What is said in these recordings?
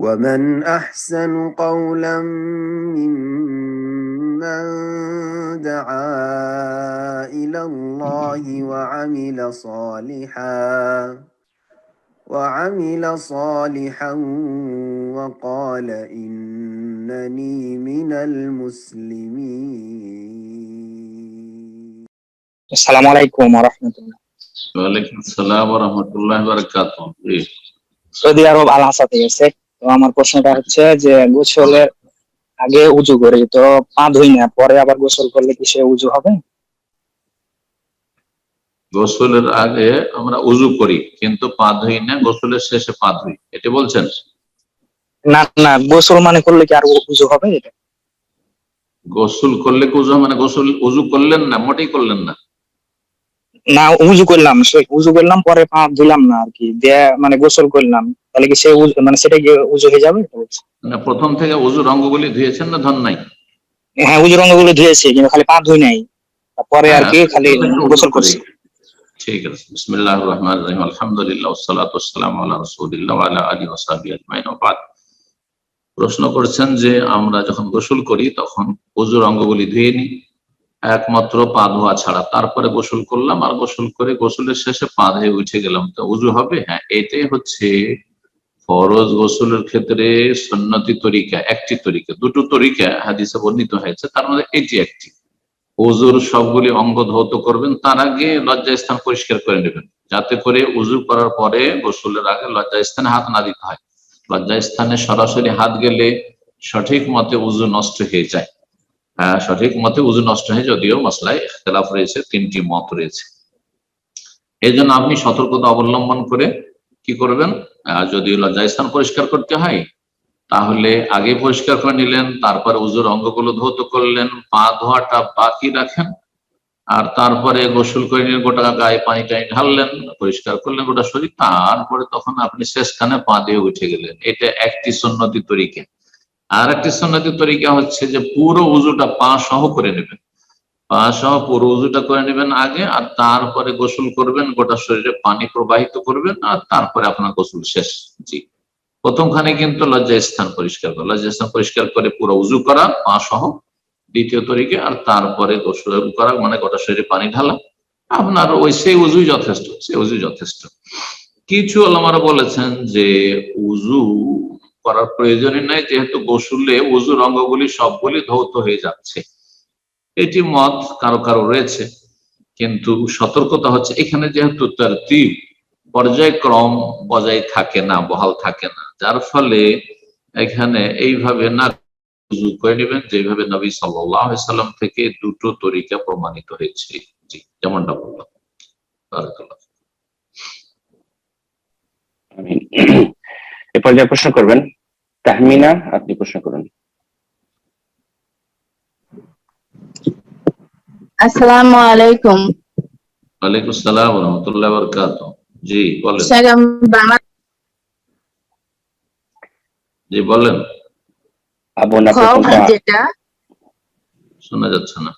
ومن أحسن قولا ممن دعا إلى الله وعمل صالحا وقال إنني من المسلمين. السلام عليكم ورحمة الله. ওয়ালাইকুম আসসালাম ওয়া রাহমাতুল্লাহি ওয়া বারাকাতুহু। সৌদি আরব আল হাসা থেকে এসে। তো আমার প্রশ্নটা হচ্ছে যে গোসলের আগে উজু করি, তো পা ধুই না, পরে আবার গোসল করলে কি সে উজু হবে? গোসলের আগে আমরা উজু করি কিন্তু পা ধুই না, গোসলের শেষে পা ধুই, এটা বলছেন? না না, গোসল মানে করলে কি আর উজু হবে? এটা গোসল করলে কি উজু হবে? মানে গোসল উজু করলেন না, মোটেই করলেন না? না, উজু করলাম পরে পা ধুলাম না আর কি, দিয়ে মানে গোসল করলাম, তাহলে কি সে মানে সেটা কি উজু হয়ে যাবে? না, প্রথম থেকে উজুর অঙ্গগুলি ধুয়েছেন না ধন নাই? হ্যাঁ, উজুর অঙ্গগুলো ধুয়েছি কিন্তু খালি পা ধুই নাই, তারপরে আর কি খালি গোসল করছি। ঠিক আছে, বিসমিল্লাহির রহমানির রহিম, আলহামদুলিল্লাহ ওয়াসসালাতু ওয়াসসালামু আলা রাসূলিল্লাহ ওয়া আলা আলিহি ওয়া সাহবিহি আজমাইন। প্রশ্ন করছেন যে আমরা যখন গোসল করি তখন উজুর অঙ্গগুলি ধুয়ে নিই একমাত্র পা ধোয়া ছাড়া, তারপরে গোসল করলাম, আর গোসল করে গোসলের শেষে পা ধুয়ে উঠে গেলাম, তো উজু হবে? হ্যাঁ, এটাই হচ্ছে ফরজ গোসলের ক্ষেত্রে সুন্নতি তরিকা। একটি তরিকা, দুটো তরিকা হাদিসে বর্ণিত হয়েছে, তার মধ্যে এটি একটি। উজুর সবগুলি অঙ্গ ধৌত করবেন, তার আগে লজ্জাস্থান পরিষ্কার করে নেবেন, যাতে করে উজু করার পরে গোসলের আগে লজ্জাস্থানে হাত না দিতে হয়। লজ্জাস্থানে সরাসরি হাত গেলে সঠিক মতে উজু নষ্ট হয়ে যায়। সঠিক মতে উজু নষ্ট হয়, যদিও মাসলায় ইখতিলাফ রয়েছে, তিনটি মত রয়েছে। এই জন্য আপনি সতর্কতা অবলম্বন করে কি করবেন, যদি লজ্জাস্থান পরিষ্কার করতে হয় তাহলে আগে পরিষ্কার করে নিলেন, তারপরে উজুর অঙ্গগুলো ধৌত করলেন, পা ধোয়াটা বাকি রাখেন, আর তারপরে গোসল করে নিলেন, গোটা গায়ে পানি টানি ঢাললেন, পরিষ্কার করলেন গোটা শরীর, তারপরে তখন আপনি শেষখানে পা দিয়ে উঠে গেলেন। এটা একটি সুন্নতি তরিকা। আর একটি সুন্নতি তরিকা হচ্ছে যে পুরো উজুটা পা সহ করে নেবেন, পা সহ পুরো উজুটা করে নেবেন আগে, আর তারপরে গোসল করবেন, গোটা শরীরে পানি প্রবাহিত করবেন, আর তারপরে আপনার গোসল শেষ। জি, প্রথমখানে কিন্তু লজ্জাস্থান পরিষ্কার করা, লজ্জাস্থান পরিষ্কার করে পুরো উজু করা পা সহ দ্বিতীয় তরিকা, আর তারপরে গোসল করা মানে গোটা শরীরে পানি ঢালা, আপনার ওই সেই উজুই যথেষ্ট, সেই উজুই যথেষ্ট। কিছু ওলামারা বলেছেন যে উজু করার প্রয়োজনই নাই, যেহেতু গোসলে উজুর অঙ্গগুলি সবগুলি ধৌত হয়ে যাচ্ছে। এটি মত কারো কারো রয়েছে, কিন্তু সতর্কতা হচ্ছে এখানে যেহেতু তারতিব পর্যায়ক্রম বজায় থাকে না, বহাল থাকে না, যার ফলে এখানে এইভাবে না উজু করে নেবেন যেভাবে নবী সাল্লাল্লাহু আলাইহি সাল্লাম থেকে দুটো তরিকা প্রমাণিত হয়েছে। জি, যেমনটা বললাম। বারাকাল্লাহ। আমিন। এ পর্যায়ে প্রশ্ন করবেন তাহমিনা, আপনি প্রশ্ন করুন। আসসালামু আলাইকুম। ওয়ালাইকুম আসসালাম ওয়া রাহমাতুল্লাহি ওয়া বারাকাতুহু। জি বলেন। জি বলেন। আবুন, আপনার যেটা শোনা যাচ্ছে না।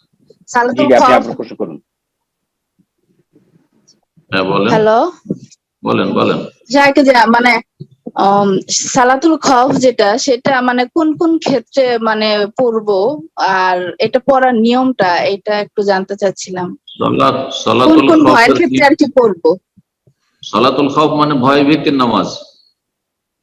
জি, আপনি আপনার প্রশ্ন করুন। হ্যাঁ বলেন। হ্যালো, বলেন বলেন। মানে সালাতুল খৌফ যেটা, সেটা মানে কোন কোন ক্ষেত্রে মানে পড়বো, আর এটা পড়ার নিয়মটা এটা একটু জানতে চাচ্ছিলাম। সালাতুল কোন খৌফের ভয়ের ক্ষেত্রে আর কি পড়বো? সালাতুল খৌফ মানে ভয় ভীতির নামাজ।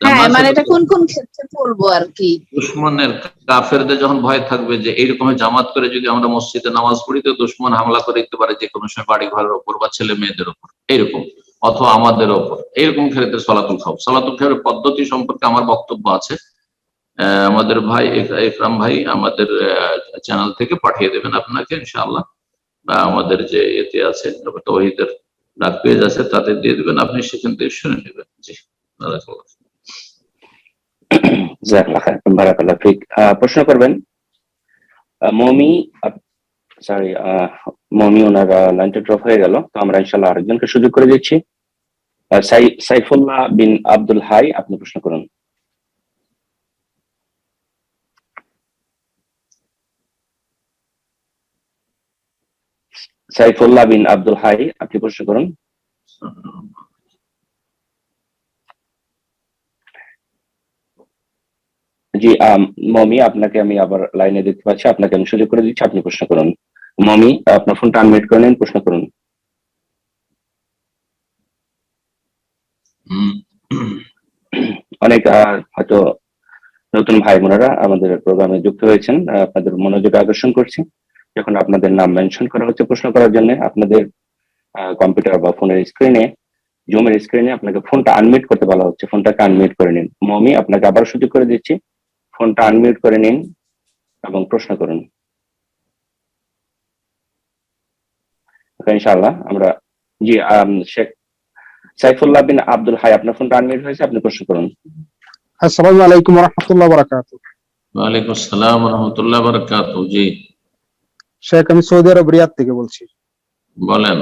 হ্যাঁ, মানে এটা কোন কোন ক্ষেত্রে পড়বো আর কি? দুশমনের, কাফেরদের যখন ভয় থাকবে যে এইরকম জামাত করে যদি আমরা মসজিদে নামাজ পড়ি তো দুশমন হামলা করে দিতে পারে যে কোনো সময় বাড়ি ঘরের ওপর বা ছেলে মেয়েদের ওপর, এইরকম, অথবা আমাদের ওপর, এইরকম ক্ষেত্রে সালাতুল খৌফ। সালাতুল খৌফের পদ্ধতি সম্পর্কে আমার বক্তব্য আছে, আমাদের ভাই ইকরাম ভাই আমাদের চ্যানেল থেকে পাঠিয়ে দেবেন আপনাকে ইনশাআল্লাহ, বা আমাদের যে এতে আছে তাওহীদের ডাক পেজ আছে তাতে দিয়ে দেবেন, আপনি সেখান থেকে শুনে নেবেন। জি, বারাকাল্লাহ ফিক। প্রশ্ন করবেন মমি, সরি মমি, ওনার লাইনটা ড্রপ হয়ে গেল, তো আমরা ইনশাআল্লাহ আরেকজনকে সুযোগ করে দিচ্ছি। সাইফুল্লাহ বিন আব্দুল হাই, আপনি প্রশ্ন করুন। সাইফুল্লাহ বিন আব্দুল হাই, আপনি প্রশ্ন করুন। জি মমি, আপনাকে আমি আবার লাইনে দেখতে পাচ্ছি, আপনাকে আমি সুযোগ করে দিচ্ছি, আপনি প্রশ্ন করুন। মমি, আপনার ফোনটা আনমিউট করে নিন, প্রশ্ন করুন। অনেক হয়তো নতুন ভাই বোনেরা আমাদের প্রোগ্রামে যুক্ত হয়েছেন, আপনাদের মনোযোগ আকর্ষণ করছি। যখন আপনাদের নাম মেনশন করা হচ্ছে প্রশ্ন করার জন্য, আপনাদের কম্পিউটার বা ফোনের স্ক্রিনে, জুমের স্ক্রিনে আপনাকে ফোনটা আনমিউট করতে বলা হচ্ছে, ফোনটাকে আনমিউট করে নিন। মমি, আপনাকে আবার সুযোগ করে দিচ্ছি, ফোনটা আনমিউট করে নিন এবং প্রশ্ন করুন। ইনশাআল্লাহ আমরা জি শেখ সাইফুল্লাহ বিন আব্দুল হাই, আপনার ফোনটা আনমিউট হয়েছে, আপনি প্রশ্ন করুন। আসসালামু আলাইকুম ওয়া রাহমাতুল্লাহি ওয়া বারাকাতুহু। ওয়া আলাইকুম আসসালাম ওয়া রাহমাতুল্লাহি ওয়া বারাকাতুহু। জি শেখ, আমি সৌদি আরব রিয়াদ থেকে বলছি। বলেন।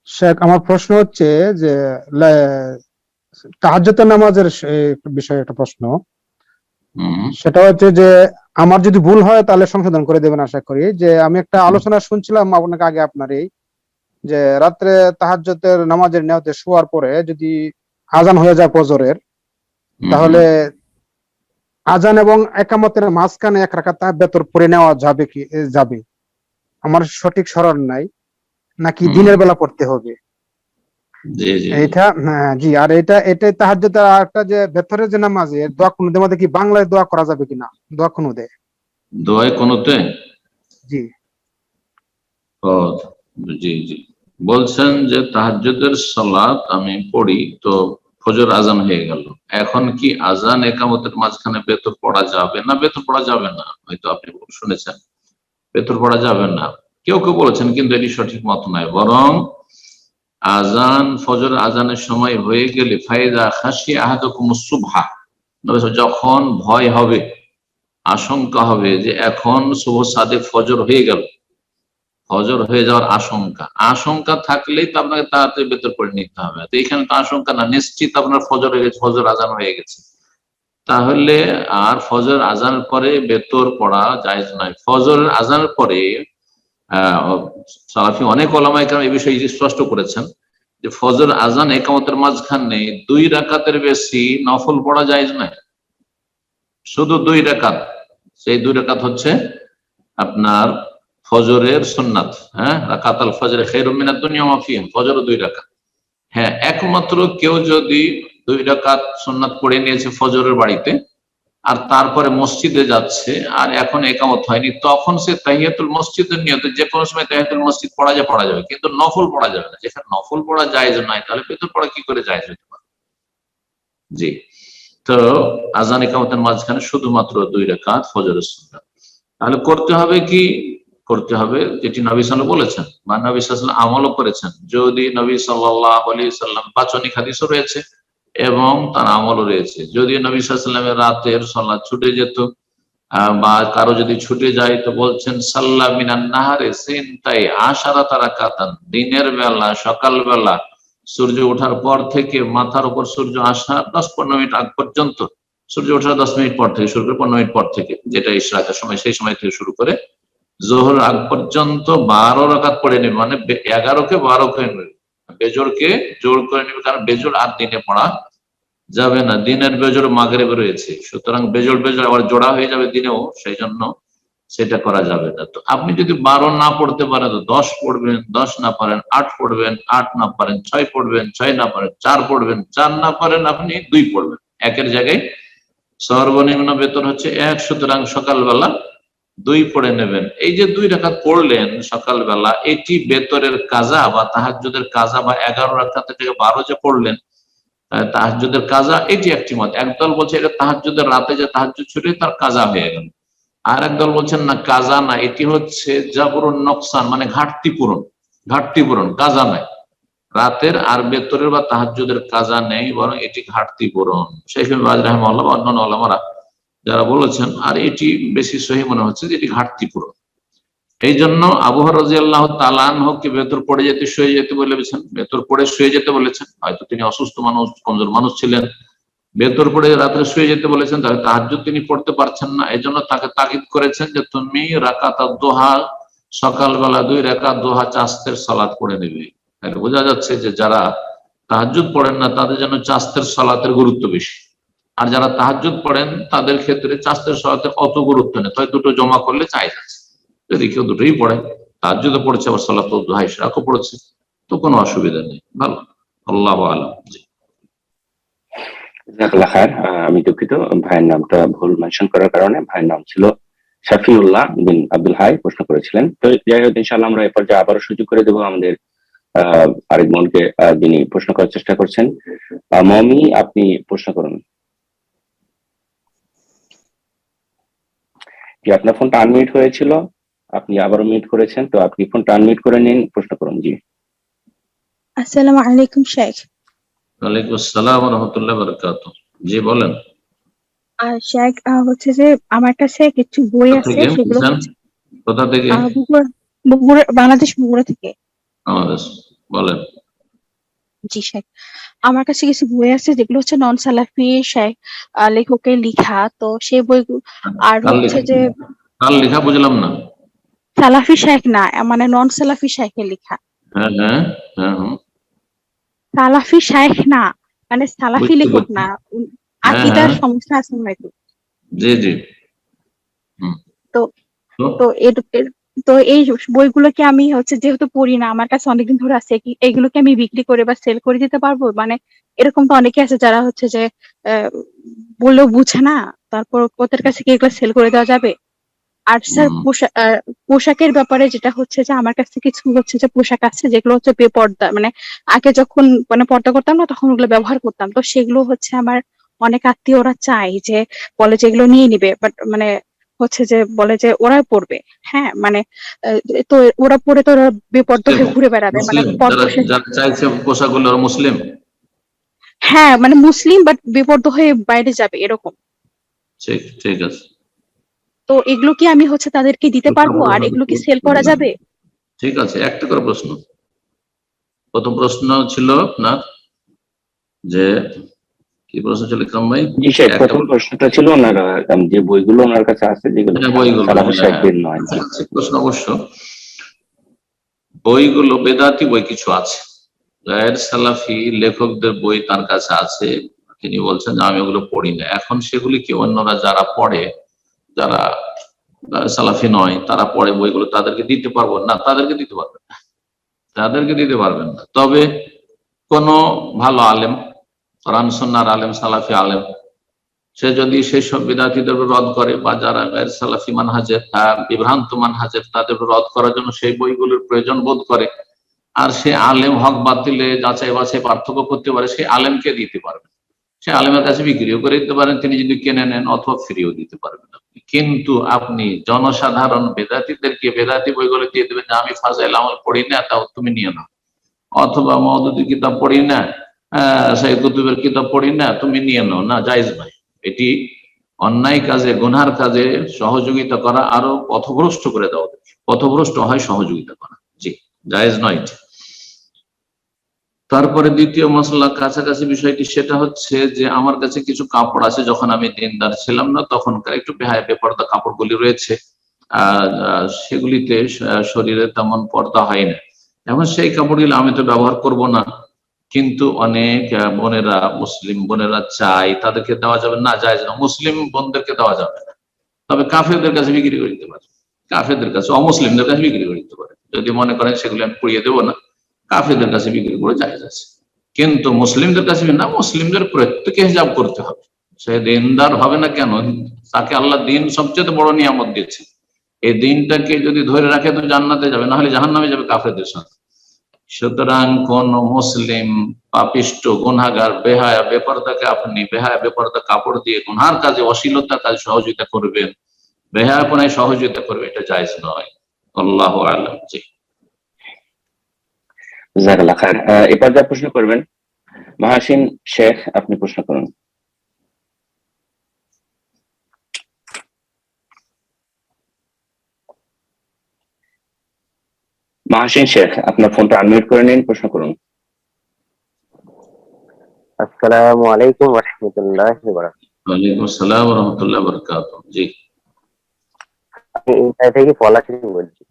শেখ, আমার প্রশ্ন হচ্ছে যে তাহাজ্জুদের নামাজের বিষয়ে একটা প্রশ্ন। সেটা হচ্ছে যে আমার যদি ভুল হয় তাহলে সংশোধন করে দেবেন আশা করি। যে আমি একটা আলোচনা শুনছিলাম আপনাকে আগে আপনারই, যে রাত্রে তাহাজ্জুদের নামাজের নিয়তে শোয়ার পরে যদি আজান হয়ে যায় ফজরের, তাহলে আজান এবং একামতের মাঝখানে এক রাকাত তাহাজ্জুদ পড়ে নেওয়া যাবে কি? যাবে, আমার সঠিক স্মরণ নাই, নাকি দিনের বেলা পড়তে হবে? জি জি এটা জি। আর এটাই তাহাজ্জুদের আরেকটা যে ভেতরের যে নামাজে দোয়া কুনুতের মধ্যে কি বাংলায় দোয়া করা যাবে কিনা? দোয়া কুনুতে, দোয়ায় কোনতে? জি ও জি জি, বলছেন যে তাহাজ্জুদের সালাত আমি পড়ি, তো ফজর আজান হয়ে গেল, এখন কি আজান একামতের মাঝখানে বেতর পড়া যাবে না বেতর পড়া যাবে না? হয়তো আপনি শুনেছেন বেতর পড়া যাবে না, কেউ কেউ বলেছেন, কিন্তু এটি সঠিক মত নয়। বরং আজান, ফজর আজানের সময় হয়ে গেলে ফাইদা খাসি আহাদুকুমুস সুবহা, যখন ভয় হবে, আশঙ্কা হবে যে এখন শুভ সাদেক ফজর হয়ে গেল, ফজর হয়ে যাওয়ার আশঙ্কা থাকলেই তো আপনাকে তাড়াতাড়ি বেতর পড়ে নিতে হবে। তো এখানে তো আশঙ্কা না, নিশ্চিত আপনার ফজর হয়ে গেছে, ফজর আজান হয়ে গেছে, তাহলে আর ফজর আজানের পরে বেতর পড়া জায়েজ নয়। ফজর আজানের পরে সালাফি অনেক ওলামায়ে কেরাম এই বিষয়ে স্পষ্ট করেছেন যে ফজর আজান একামতের মাঝখানে 2 রাকাতের বেশি নফল পড়া জায়েজ নয়, শুধু 2 রাকাত। সেই 2 রাকাত হচ্ছে আপনার ফজরের সুন্নাত, রাকাতুল ফজর খায়রুম মিনাদ দুনিয়া ওয়া মা ফিহা, ফজর 2 রাকাত। হ্যাঁ, একমাত্র কেউ যদি 2 রাকাত সুন্নাত পড়ে নিয়েছে ফজরের বাড়িতে, আর তারপরে মসজিদে যাচ্ছে আর এখন একামত হয়নি, তখন সে তাহিয়াতুল মসজিদের নিয়তে যে কোনো সময় তাহিয়াতুল মসজিদ পড়া যাবে, কিন্তু নফল পড়া যাবে না। যেখানে নফল পড়া জায়েজ নয়, তাহলে বেতর পড়া কি করে জায়েজ হতে পারে? জি, তো আজান একামতের মাঝখানে শুধুমাত্র 2 রাকাত ফজরের সুন্নাত। তাহলে করতে হবে কি? করতে হবে যেটি নবী সাল্লাল্লাহু বলেছেন বা নবী সাল্লাল্লাহু আমলও করেছেন। যদি নবী সাল্লাল্লাহু আলাইহি সাল্লাম বাচনিক হাদিসও রয়েছে এবং তার আমলও রয়েছে। যদি নবী সাল্লাল্লাহু আলাইহি সাল্লামের রাতের সালাত ছুটে যেত বা কারো যদি ছুটে যায়, তো বলছেন সাল্লা মিনান নাহারে সিনতাই আশারাতা রাকাতান, দিনের বেলা সকালবেলা সূর্য ওঠার পর থেকে মাথার উপর সূর্য আসার 10-15 মিনিট আগ পর্যন্ত, সূর্য ওঠার 10 মিনিট পর থেকে শুরু করে 15 মিনিট পর থেকে, যেটা ইশরাকের সময়, সেই সময় থেকে শুরু করে জোহর আগ পর্যন্ত 12 রাকাত পড়ে নেবে, মানে 11কে 12 করে নেবে, বেজোরকে জোর করে নেবে। কারণ বেজোর আর দিনে পড়া যাবে না, দিনের বেজোর মাগরিবে রয়েছে, সুতরাং বেজোর আবার জোড়া হয়ে যাবে দিনেও, সেই জন্য সেটা করা যাবে না। তো আপনি যদি 12 না পড়তে পারেন তো 10 পড়বেন, 10 না পারেন 8 পড়বেন, 8 না পারেন 6 পড়বেন, 6 না পারেন 4 পড়বেন, 4 না পারেন আপনি 2 পড়বেন। একের জায়গায় সর্বনিম্ন বেতন হচ্ছে 1, সুতরাং সকালবেলা 2 পড়ে নেবেন। এই যে 2 রাকাত পড়লেন সকালবেলা, এটি বেতরের কাজা বা তাহাজ্জুদের কাজা, বা 11 রাকাতের থেকে 12 যে পড়লেন তাহাজ্জুদের কাজা, এটি একটি মত। একদল বলছে এটা তাহাজ্জুদের রাতে যে তাহাজ্জুদ ছুটে তার কাজা হয়ে গেল, আর একদল বলছেন না, কাজা না, এটি হচ্ছে জাবরুন নকসান, মানে ঘাটতি পূরণ, কাজা নাই। রাতের আর বেতরের বা তাহাজ্জুদের কাজা নেই, বরং এটি ঘাটতি পূরণ। শাইখ ইবনে বাজ রাহিমাহুল্লাহ বা অন্যান্য ওলামারা যারা বলেছেন, আর এটি বেশি সহিহ মনে হচ্ছে যে এটি ঘাটতি পূরণ। এই জন্য আবু হুরায়রা রাদিয়াল্লাহু তাআলা আনহুকে বেতর পড়ে যেতে, শুয়ে যেতে বলেছেন, বেতর পড়ে শুয়ে যেতে বলেছেন। হয়তো তিনি অসুস্থ মানুষ, কমজোর মানুষ ছিলেন, বেতর পড়ে রাত্রে শুয়ে যেতে বলেছেন, তাহলে তাহাজ্জুদ তিনি পড়তে পারছেন না, এই জন্য তাকে তাকিদ করেছেন যে তুমি রাকাতুদ দুহা, সকালবেলা 2 রাকাত দুহা চাস্তের সালাত পড়ে নেবে। তাহলে বোঝা যাচ্ছে যে যারা তাহাজ্জুদ পড়েন না তাদের জন্য চাস্তের সালাতের গুরুত্ব বেশি, আর যারা তাহাজ্জুদ পড়েন তাদের ক্ষেত্রে চাষের সলাতে অত গুরুত্ব নেই, তাই দুটো জমা করলে চাই যাচ্ছে। যদি কেউ দুটোই পড়ে, তাহাজ্জুদও পড়ছে আবার সালাতুল দুহা ইশরাকও পড়ছে, তো কোনো অসুবিধা নেই। ভালো, আল্লাহু আলাম। জি, জাযাকাল্লাহ খায়ের। আমি দুঃখিত, ভাইয়ের নামটা ভুল মেনশন করার কারণে। ভাইয়ের নাম ছিল শাফিউল্লাহ বিন আব্দুল হাই, প্রশ্ন করেছিলেন। তো যাই হোক, ইনশাআল্লাহ আমরা এরপর যে আবারও সুযোগ করে দেবো আমাদের আরেক বোনকে, যিনি প্রশ্ন করার চেষ্টা করছেন। মমি, আপনি প্রশ্ন করুন। জি, আপনার ফোনটা আনমিউট হয়েছিল, আপনি আবারও মিউট করেছেন, তো আপনি ফোনটা আনমিউট করে নিন, প্রশ্ন করুন। জি, আসসালামু আলাইকুম শেখ। ওয়ালাইকুম আসসালাম ওয়া রাহমাতুল্লাহি ওয়া বারাকাতুহু। জি বলেন। শেখ, হচ্ছে যে আমার কাছে কিছু বই কোথা আছে, থেকে সেগুলো বলছেন? হচ্ছে কোথা থেকে? বগুড়া, বাংলাদেশ, বগুড়া থেকে। বাংলাদেশ। বলেন। জি শেখ, আমার কাছে কিছু বই আছে যেগুলো হচ্ছে নন সালাফি শেখ লেখকের লেখা, তো সেই বইগুলো। আর কার হচ্ছে লেখা? যে কার লেখা বুঝলাম না। সালাফি শেখ না, মানে নন সালাফি শেখের লেখা। হ্যাঁ হ্যাঁ হ্যাঁ হ্যাঁ, সালাফি শেখ না, মানে সালাফি বুঝতে লেখক পারছি। না, হ্যাঁ আকীদার হ্যাঁ, সমস্যা আছে হয়তো। জি জি। হুম। তো তো তো তো এই বইগুলোকে আমি হচ্ছে যেহেতু পড়ি না, আমার কাছে অনেকদিন ধরে আছে, এগুলোকে আমি বিক্রি করে বা সেল করে দিতে পারবো? মানে এরকম তো অনেকে আছে যারা হচ্ছে যে আহ, বললেও বুঝে না, তারপর ওদের কাছে কি এগুলো সেল করে দেওয়া যাবে? আর স্যার, পোশাকের ব্যাপারে যেটা হচ্ছে যে আমার কাছে কিছু হচ্ছে যে পোশাক আছে যেগুলো হচ্ছে বেপর্দা, মানে আগে যখন মানে পর্দা করতাম না তখন ওগুলো ব্যবহার করতাম, তো সেগুলো হচ্ছে আমার অনেক আত্মীয়রা চাই যে, বলে যে এগুলো নিয়ে নিবে, বাট মানে হচ্ছে যে বলে যে ওরাই পড়বে। হ্যাঁ, মানে আহ, তো ওরা পড়ে তো ওরা বেপর্দা হয়ে ঘুরে বেড়াবে, মানে মুসলিম যারা পরপুরুষের। যারা চাইছে পোশাকগুলো ওরা মুসলিম। হ্যাঁ, মানে মুসলিম বাট বেপর্দা হয়ে বাইরে যাবে এরকম। ঠিক, ঠিক আছে। তো এগুলো কি আমি হচ্ছে তাদেরকে দিতে পারবো? কাপড় আর এগুলো কি সেল করা যাবে? ঠিক আছে, একটা করে প্রশ্ন। প্রথম প্রশ্ন ছিল আপনার যে, কি প্রশ্ন ছিল ইকরাম ভাই? জি শেখ, একটা প্রথম প্রশ্নটা ছিল ওনার যে বইগুলো ওনার কাছে আছে যেগুলো বইগুলো, সালাফি হ্যাঁ হ্যাঁ, শেখদের নয়। জি, আচ্ছা, প্রশ্ন অবশ্য বইগুলো বেদাতি বই কিছু আছে, গায়ের সালাফি লেখকদের বই তার কাছে আছে, তিনি বলছেন যে আমি ওগুলো পড়ি না। এখন সেগুলি কি অন্যরা যারা পড়ে, যারা সালাফি নয় তারা পড়ে বইগুলো, তাদেরকে দিতে পারবো না? তাদেরকে দিতে পারবেন না, তাদেরকে দিতে পারবেন না। তবে কোন ভালো আলেম, কোরআন সুন্নাহর আলেম, সালাফি আলেম, সে যদি সেই সব বিদাতিদের রদ করে বা যারা গায়ের সালাফি মানহাজের বিভ্রান্ত মানহাজের তাদের রদ করার জন্য সেই বইগুলোর প্রয়োজন বোধ করে, আর সে আলেম হক বাতিলে যাচাই বাছাই পার্থক্য করতে পারে, সেই আলেমকে দিতে পারবেন। সে আলেমের কাছে বিক্রিও করে দিতে পারেন তিনি যদি কিনে নেন, অথবা ফ্রিও দিতে পারবেন আপনি। কিন্তু আপনি জনসাধারণ বেদাতিদেরকে বেদাতি বইগুলো দিয়ে দেবেন যে আমি ফাজাইল আমল পড়ি না, তাও তুমি নিয়ে নাও, অথবা মওদুদি কিতাব পড়ি না, সাইয়্যিদ কুতুবের কিতাব পড়ি না, তুমি নিয়ে নাও, না, জায়েজ নয়। এটি অন্যায় কাজে, গুনহার কাজে সহযোগিতা করা, আরো পথভ্রষ্ট করে দেওয়া। পথভ্রষ্ট হয় সহযোগিতা করা, জি, জায়েজ নয় এটি। তারপরে দ্বিতীয় মশলা কাছাকাছি বিষয়টি, সেটা হচ্ছে যে আমার কাছে কিছু কাপড় আছে, যখন আমি দিনদার ছিলাম না তখনকার একটু বেপর্দা কাপড়গুলি রয়েছে, সেগুলিতে শরীরে তেমন পর্দা হয় না। এখন সেই কাপড়গুলো আমি তো ব্যবহার করব না, কিন্তু অনেক বোনেরা, মুসলিম বোনেরা চাই, তাদেরকে দেওয়া যাবে না? জায়েজ না, মুসলিম বোনদেরকে দেওয়া যাবে না, তবে কাফেরদের কাছে বিক্রি করে দিতে পারে, কাফেরদের কাছে, অমুসলিমদের কাছে বিক্রি করে দিতে পারে। যদি মনে করেন সেগুলি আমি পড়িয়ে দেবো না, কাফেরদের কাছে বিক্রি করে জায়েজ আছে। কিন্তু মুসলিমদের কাছে না, মুসলিমদের প্রত্যেকে হিজাব করতে হবে। সে দিনদার হবে না কেন, তাকে আল্লাহ দিন সবচেয়ে বড় নিয়ামত দিয়েছে, এই দিনটাকে যদি ধরে রাখে তো জান্নাতে যাবে, না হলে জাহান্নামে যাবে কাফেরদের সাথে। সুতরাং কোন মুসলিম পাপিষ্ট গুনাহগার বেহায়া বেপরদাকে আপনি বেহায়া বেপরদা কাপড় দিয়ে গুনহার কাজে, অশ্লীলতা কাজে সহযোগিতা করবেন, বেহায়াপনায় সহযোগিতা করবে, এটা জায়েজ নয়। আল্লাহু আ'লাম। জি, জাযাকাল্লাহ খায়ের। এবার যা প্রশ্ন করবেন মাহাসিন শেখ, আপনি প্রশ্ন করুন। মাহাসিন শেখ, আপনার ফোনটা আনমিউট করে নিন, প্রশ্ন করুন। আসসালামু আলাইকুম ওয়া রাহমাতুল্লাহি ওয়া বারাকাতুহু। ওয়ালাইকুম আসসালাম ওয়া রাহমাতুল্লাহি ওয়া বারাকাতুহু। জি, আমি ইন্টার থেকে পলাশী বলছি।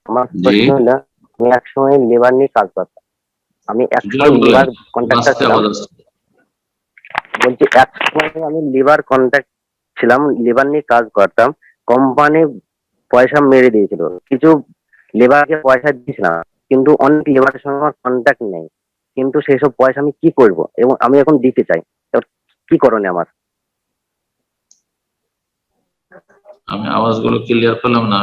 আমার জি, প্রশ্ন হলো, আমি একসময় লেবার নিয়ে কাজ করতাম। আমি একসময় জোরে বলেন, লেবার কন্ট্রাক্টর আস্তে ছিলাম। আওয়াজ আসছে। বলছি এক সময় আমি লিভার কন্ট্রাক্ট ছিলাম, লিভার নিয়ে কাজ করতাম। কোম্পানি পয়সা মেরে দিয়েছিল, কিছু লেবারকে পয়সা দিয়েছিলাম, কিন্তু অনেক লেবারের সঙ্গে আমার কন্ট্যাক্ট নেই। কিন্তু সেই সব পয়সা আমি কি করব, এবং আমি এখন দিতে চাই, এবার কি করণীয় আমার? আমি আওয়াজগুলো ক্লিয়ার পেলাম না।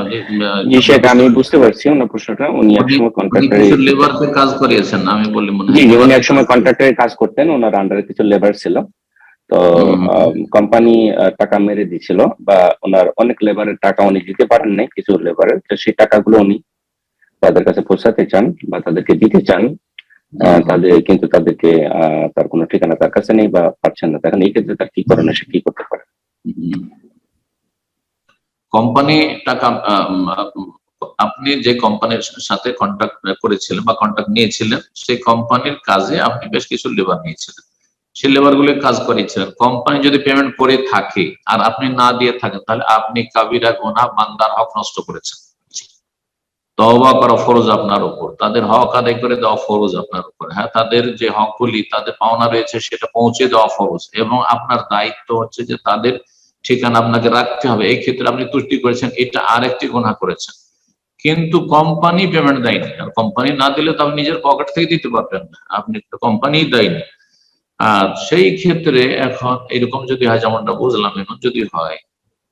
জি শেখ, আমি বুঝতে পারছি ওনার প্রশ্নটা। উনি একসময় কন্ট্রাক্টরে লেবারকে কাজ করিয়েছেন, আমি বলি মনে জি হয় উনি একসময় কন্ট্রাক্টরে কাজ করতেন, ওনার আন্ডারে কিছু লেবার ছিল। তো কোম্পানি টাকা মেরে দিছিল, বা ওনার অনেক লেবারের টাকা উনি দিতে পারেন নাই, কিছু লেবারের, তো সেই টাকাগুলো উনি তাদের কাছে পৌঁছাতে চান বা তাদেরকে দিতে চান। কিন্তু তাদেরকে তার কোনো ঠিকানা তার কাছে নেই বা পাচ্ছেন না। এখন এই ক্ষেত্রে তার কি করণীয়, সে কি করতে পারে? কোম্পানি টাকা, আপনি যে কোম্পানির সাথে কন্ট্যাক্ট করেছিলেন বা কন্ট্যাক্ট নিয়েছিলেন, সেই কোম্পানির কাজে আপনি বেশ কিছু লেবার নিয়েছিলেন, সেই লেবার গুলো কাজ করিয়েছিলেন। কোম্পানি যদি পেমেন্ট করে থাকে আর আপনি না দিয়ে থাকেন, তাহলে আপনি কাবিরা গুনাহ, বান্দার হক নষ্ট করেছেন। তওবা করা ফরজ আপনার উপর, তাদের হক আদায় করে দেওয়া ফরজ আপনার উপর। হ্যাঁ, তাদের যে হকগুলি তাদের পাওনা রয়েছে সেটা পৌঁছে দেওয়া ফরজ, এবং আপনার দায়িত্ব হচ্ছে যে তাদের ঠিকানা আপনাকে রাখতে হবে। এই ক্ষেত্রে আপনি ত্রুটি করেছেন, এটা আরেকটি গুনাহ করেছেন। কিন্তু কোম্পানি পেমেন্ট দেয়নি, আর কোম্পানি না দিলে তো আপনি নিজের পকেট থেকে দিতে পারবেন না, আপনি তো কোম্পানি দেয়নি। আর সেই ক্ষেত্রে এখন এরকম যদি হয়, যেমনটা বুঝলাম, এখন যদি হয়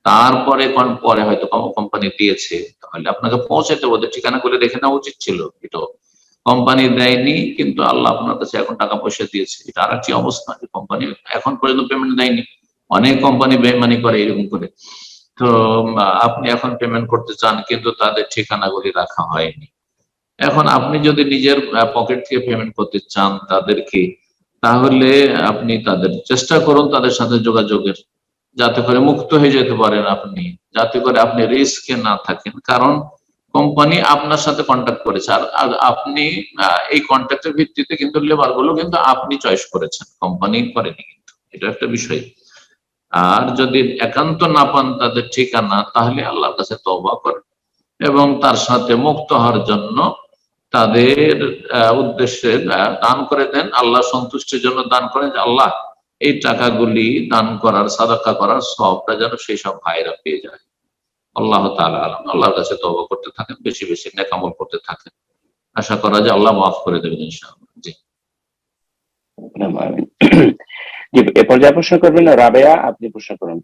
তারপরে পরে হয়তো কোম্পানি দিয়েছে, তাহলে আপনাকে পৌঁছাতে ওদের ঠিকানা করে রেখে নেওয়া উচিত ছিল। এটা কোম্পানি দেয়নি, কিন্তু আল্লাহ আপনার কাছে এখন টাকা পয়সা দিয়েছে, এটা আর একটি অবস্থা। কোম্পানি এখন পর্যন্ত পেমেন্ট দেয়নি, অনেক কোম্পানি বেইমানি করে এরকম করে। তো আপনি এখন পেমেন্ট করতে চান, কিন্তু তাদের ঠিকানাগুলি রাখা হয়নি। এখন আপনি যদি নিজের পকেট থেকে পেমেন্ট করতে চান তাদেরকে, তাহলে আপনি তাদের চেষ্টা করুন তাদের সাথে যোগাযোগের, যাতে করে মুক্ত হয়ে যেতে পারেন আপনি, যাতে করে আপনি রিস্কে না থাকেন। কারণ কোম্পানি আপনার সাথে কন্ট্যাক্ট করেছে, আর আপনি এই কন্ট্যাক্টের ভিত্তিতে কিন্তু লেবার গুলো কিন্তু আপনি চয়েস করেছেন, কোম্পানি করেনি। কিন্তু এটা একটা বিষয়। আর যদি একান্ত না পান তাদের ঠিকানা, তাহলে আল্লাহর কাছে তওবা করেন এবং তার সাথে মুক্ত হওয়ার জন্য তাদের উদ্দেশ্যে দান করে দেন, আল্লাহ সন্তুষ্টির জন্য দান করেন, যে আল্লাহ এই টাকাগুলি দান করার, সাদাকা করার সবটা যেন সেই সব ভাইরা পেয়ে যায়। আল্লাহ তাআলা আলাম। আল্লাহর কাছে তওবা করতে থাকেন, বেশি বেশি নেক আমল করতে থাকেন, আশা করা যায় আল্লাহ মাফ করে দেবেন ইনশাআল্লাহ। জি জি, এ পর্যায়ে প্রশ্ন করবেন রাবেয়া, আপনি প্রশ্ন করুন।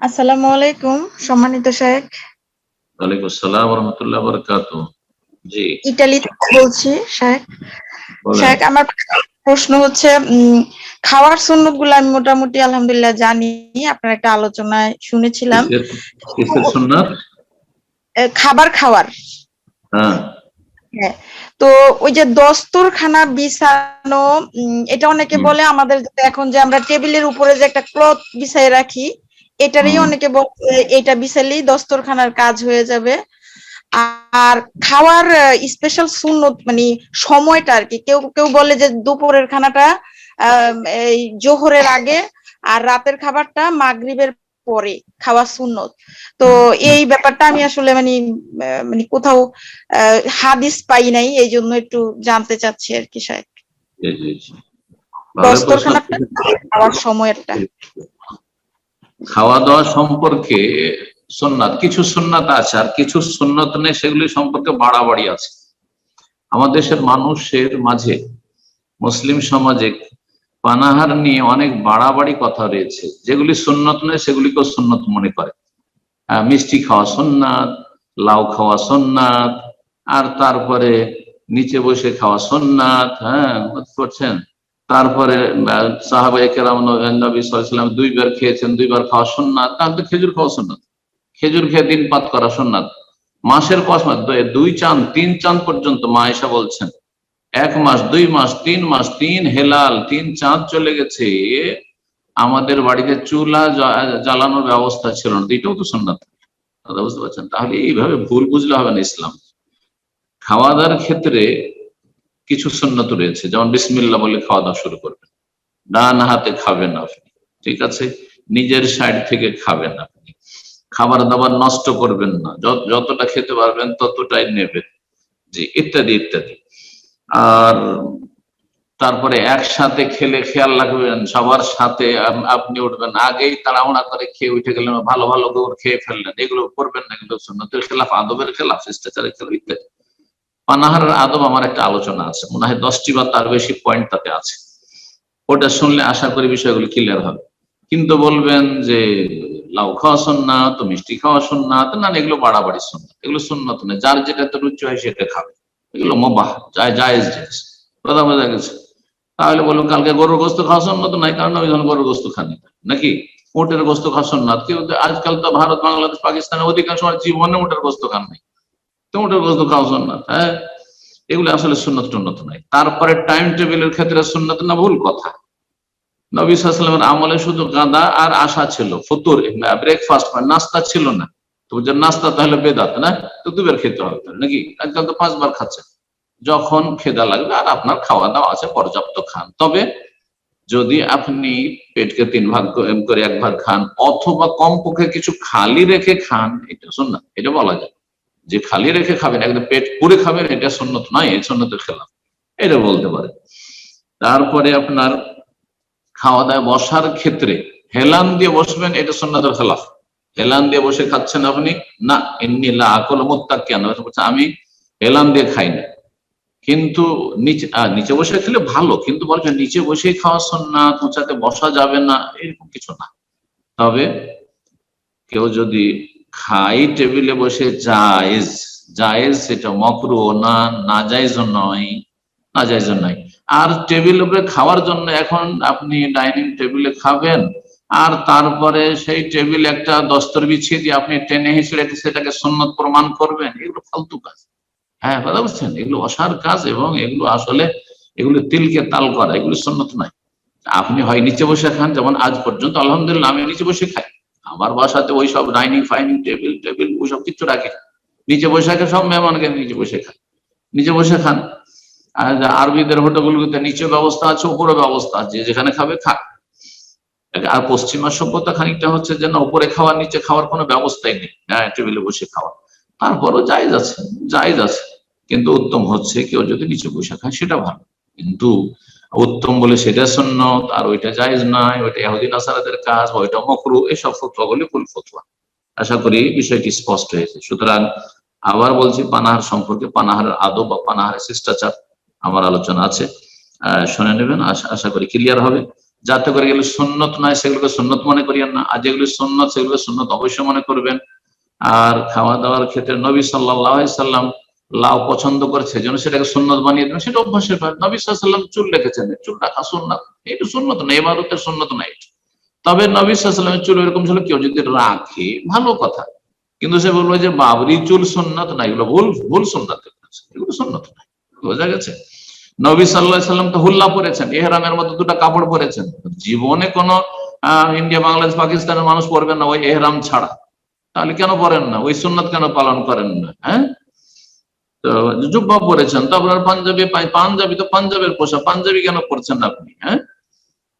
আসসালামু আলাইকুম সম্মানিত শেখ। ওয়ালাইকুম আসসালাম ওয়া রাহমাতুল্লাহি ওয়া বারাকাতুহু। জি, ইতালি থেকে বলছি শেখ। শেখ, আমার প্রশ্ন হচ্ছে খাওয়ার সুন্নত গুলো আমি মোটামুটি আলহামদুলিল্লাহ জানি, আপনার একটা আলোচনায় শুনেছিলাম। কিসের সুন্নাত? খাবার খাওয়ার। হ্যাঁ, তো ওই যে দস্তরখানা বিছানো, এটা অনেকে বলে আমাদের এখন যে আমরা টেবিলের উপরে যে একটা ক্লথ বিছাই রাখি, এটারই অনেকে বলে এটা বিছালেই দস্তরখানার কাজ হয়ে যাবে। আর খাওয়ার স্পেশাল সুন্নত মানে সময়টা আর কি, কেউ কেউ বলে যে দুপুরের খানাটা এই জোহরের আগে, আর রাতের খাবারটা মাগরিবের পরে খাওয়া সুন্নত। তো এই ব্যাপারটা আমি আসলে মানে কোথাও হাদিস পাই নাই, এই জন্য একটু জানতে চাচ্ছি আর কি শেখ, দস্তরখানাটা খাওয়ার সময়টা। খাওয়া দাওয়া সম্পর্কে সুন্নাত, কিছু সুন্নাত আছে আর কিছু সুন্নাত নেই, সেগুলি সম্পর্কে বাড়াবাড়ি আছে। আমাদের দেশের মানুষের মাঝে, মুসলিম সমাজে পানাহার নিয়ে অনেক বাড়াবাড়ি কথা রয়েছে, যেগুলি সুন্নত নয় সেগুলিকেও সুন্নত মনে করে। মিষ্টি খাওয়া সুন্নাত, লাউ খাওয়া সুন্নাত, আর তারপরে নিচে বসে খাওয়া সুন্নাত। হ্যাঁ, করছেন। তারপরে সাহাবায়ে কেরাম নবী সাল্লাল্লাহু আলাইহি ওয়াসাল্লাম 2 বার খেয়েছেন, 2 বার খাওয়া সুন্নাত। তারপরে খেজুর খাওয়া সুন্নাত, খেজুর খেয়ে দিন পাত করা সুন্নাত। মাসের পর মাস, 2 চাঁদ 3 চাঁদ পর্যন্ত মা আয়েশা বলছেন 1 মাস 2 মাস 3 মাস 3 হেলাল 3 চাঁদ চলে গেছে, আমাদের বাড়িতে চুলা জ্বালানোর ব্যবস্থা ছিল না। এটাও তো সুন্নাত, বুঝতে পারছেন? তাহলে এইভাবে ভুল বুঝলে হবে না। ইসলাম খাওয়া দাওয়ার ক্ষেত্রে কিছু সুন্নত রয়েছে, যেমন বিসমিল্লাহ বলে খাওয়া দাওয়া শুরু করবেন, ডান হাতে খাবেন আপনি, ঠিক আছে, নিজের সাইড থেকে খাবেন আপনি, খাবার দাবার নষ্ট করবেন না, যতটা খেতে পারবেন ততটাই নেবেন, জি, ইত্যাদি ইত্যাদি। আর তারপরে একসাথে খেলে খেয়াল রাখবেন, সবার সাথে আপনি উঠবেন, আগেই তাড়াহুড়া করে খেয়ে উঠে গেলেন, ভালো ভালো গোবর খেয়ে ফেললেন, এগুলো করবেন না। কিন্তু সুন্নতের খেলাফ, আদবের খেলাফ, শিষ্টাচারের খেলাফ ইত্যাদি। পানাহারের আদব আমার একটা আলোচনা আছে, মনে হয় 10টি বা তার বেশি পয়েন্ট তাতে আছে। ওটা শুনলে আশা করি বিষয়গুলো ক্লিয়ার হবে। কিন্তু বলবেন যে লাউ খাওয়া সুন্নাত, মিষ্টি খাওয়া সুন্নাত, না এগুলো বাড়াবাড়ি সুন্নাত, এগুলো সুন্নত না, যার যেটাতে রুচি হয় সেটা খাবে, এগুলো মুবাহ, জায়েজ জিনিস। কথা বোঝা গেছে? তাহলে বলবো কালকে গরুর গোস্ত খাওয়া সুন্নাত নাই, কারণ ওই জন্য গরুর গোস্ত খান নাকি? উটের গোস্ত খাওয়া সুন্নাত, কিন্তু আজকাল তো ভারত, বাংলাদেশ, পাকিস্তানের অধিকাংশ জীবনে উটের গোস্ত খান নাই, তো উটের গোস্ত খাওয়া সুন্নাত। হ্যাঁ, এগুলো আসলে সুন্নত টুন্নত নাই। তারপরে টাইম টেবিলের ক্ষেত্রে সুন্নত না, ভুল কথা। নবী সাল্লাল্লাহু আলাইহি ওয়াসাল্লামের আমলে শুধু গাদা আর আশা ছিল, ফতুর, ব্রেকফাস্ট, নাস্তা ছিল না। তো যে নাস্তা তাহলে বেদাত না, তো দুবার খেতে হবে নাকি? আজকাল তো 5 বার খাচ্ছে। যখন খেদা লাগবে আর আপনার খাওয়া দাওয়া আছে পর্যাপ্ত খান। তবে যদি আপনি পেটকে 3 ভাগ করে 1 ভাগ খান, অথবা কমপক্ষে কিছু খালি রেখে খান, এটা সুন্নাত, এটা বলা যায়। যে খালি রেখে খাবেন, একদম পেট পুরে খাবেন, এটা সুন্নত নয়, এই সুন্নতের খেলাফ, এটা বলতে পারে। তারপরে আপনার খাওয়া দাওয়া বসার ক্ষেত্রে হেলান দিয়ে বসবেন, এটা সুন্নতের খেলাফ। হেলান দিয়ে বসে খাচ্ছেন আপনি, না, ইন্নী লা আকুলু মুত্তাকিয়ান, আমি হেলান দিয়ে খাই না। কিন্তু নিচে বসে খেলে ভালো, কিন্তু বলছেন নিচে বসে খাওয়া সুন্নাত, উঁচাতে বসা যাবে না, এরকম কিছু না। তবে কেউ যদি খাই টেবিলে বসে, জায়েজ, সেটা মাকরুহ না, নাজায়েজ নয়, নাজায়েজ নয়। আর টেবিল উপরে খাওয়ার জন্য এখন আপনি ডাইনিং টেবিলে খাবেন, আর তারপরে সেই টেবিল একটা দস্তর বিছিয়ে দিয়ে আপনি টেনে হিসেবে সেটাকে সুন্নত প্রমাণ করবেন, এগুলো ফালতু কাজ। হ্যাঁ, কথা বুঝছেন? এগুলো অসার কাজ, এবং এগুলো আসলে এগুলো তিলকে তাল করা, এগুলো সুন্নত নয়। আপনি হয় নিচে বসে খান, যেমন আজ পর্যন্ত আলহামদুলিল্লাহ আমি নিচে বসে খাই। আমার বাসাতে ওই সব ডাইনিং ফাইনিং টেবিল ওইসব কিছু রাখে, নিচে বসে খায়, সব মেহমানকে নিচে বসে খায়, নিচে বসে খান। আর আরবিদের হোটেলগুলোতে নিচে ব্যবস্থা আছে, উপরে ব্যবস্থা আছে, যেখানে খাবে খাক। আর পশ্চিমা সভ্যতা খানিকটা হচ্ছে যে না, উপরে খাওয়া নিচে খাওয়ার কোনো ব্যবস্থাই নেই, হ্যাঁ, টেবিলে বসে খাওয়া। তারপরও জায়েজ আছে, কিন্তু উত্তম হচ্ছে কেউ যদি নিচে বসে খায় সেটা ভালো। কিন্তু উত্তম বলে সেটা সুন্নত, আর ওইটা জায়েজ নয়, ওইটা ইহুদি নাসারাদের কাজ, ওইটা মাকরুহ, এসব ফতোয়াগুলি ভুল ফতোয়া। আশা করি বিষয়টি স্পষ্ট হয়েছে। সুতরাং আবার বলছি, পানাহার সম্পর্কে, পানাহারের আদব বা পানাহারের শিষ্টাচার আমার আলোচনা আছে, শুনে নেবেন, আশা করি ক্লিয়ার হবে। যাতে করে গেলে সুন্নত নয় সেগুলোকে সুন্নত মনে করিয়েন না, আর যেগুলো সুন্নত সেগুলো সুন্নত অবশ্যই মনে করবেন। আর খাওয়া দাওয়ার ক্ষেত্রে নবী সাল্লাল্লাহু আলাইহি সাল্লাম লাউ পছন্দ করেছে, যেন সেটাকে সুন্নত বানিয়ে দেবেন, সেটা অভ্যাসের ব্যাপার। নবী সাল্লাল্লাহু আলাইহি সাল্লাম চুল রেখেছেন, চুল রাখা সুন্নাত, এটা সুন্নত না, ইবাদতের সুন্নত না এটা। তবে নবী সাল্লাল্লাহু আলাইহি সাল্লামের চুল এরকম ছিল, কেউ যদি রাখে ভালো কথা, কিন্তু সে বলবো যে বাবরি চুল সুন্নাত না, এগুলো ভুল সুন্নাত, এগুলো সুন্নত না। বোঝা গেছে? নবী সাল্লাল্লাহু আলাইহি সাল্লাম তো হুল্লা পরেছেন, ইহরামের মতো 2টা কাপড় পরেছেন। জীবনে কোন ইন্ডিয়া, বাংলাদেশ, পাকিস্তানের মানুষ পরবেন না ওই ইহরাম ছাড়া, তাহলে কেন পরেন না? ওই সুন্নাত কেন পালন করেন না? হ্যাঁ, তো জুব্বা পরেছেন, তো আপনার পাঞ্জাবি তো পাঞ্জাবের পোশাক, পাঞ্জাবি কেন পরছেন আপনি? হ্যাঁ,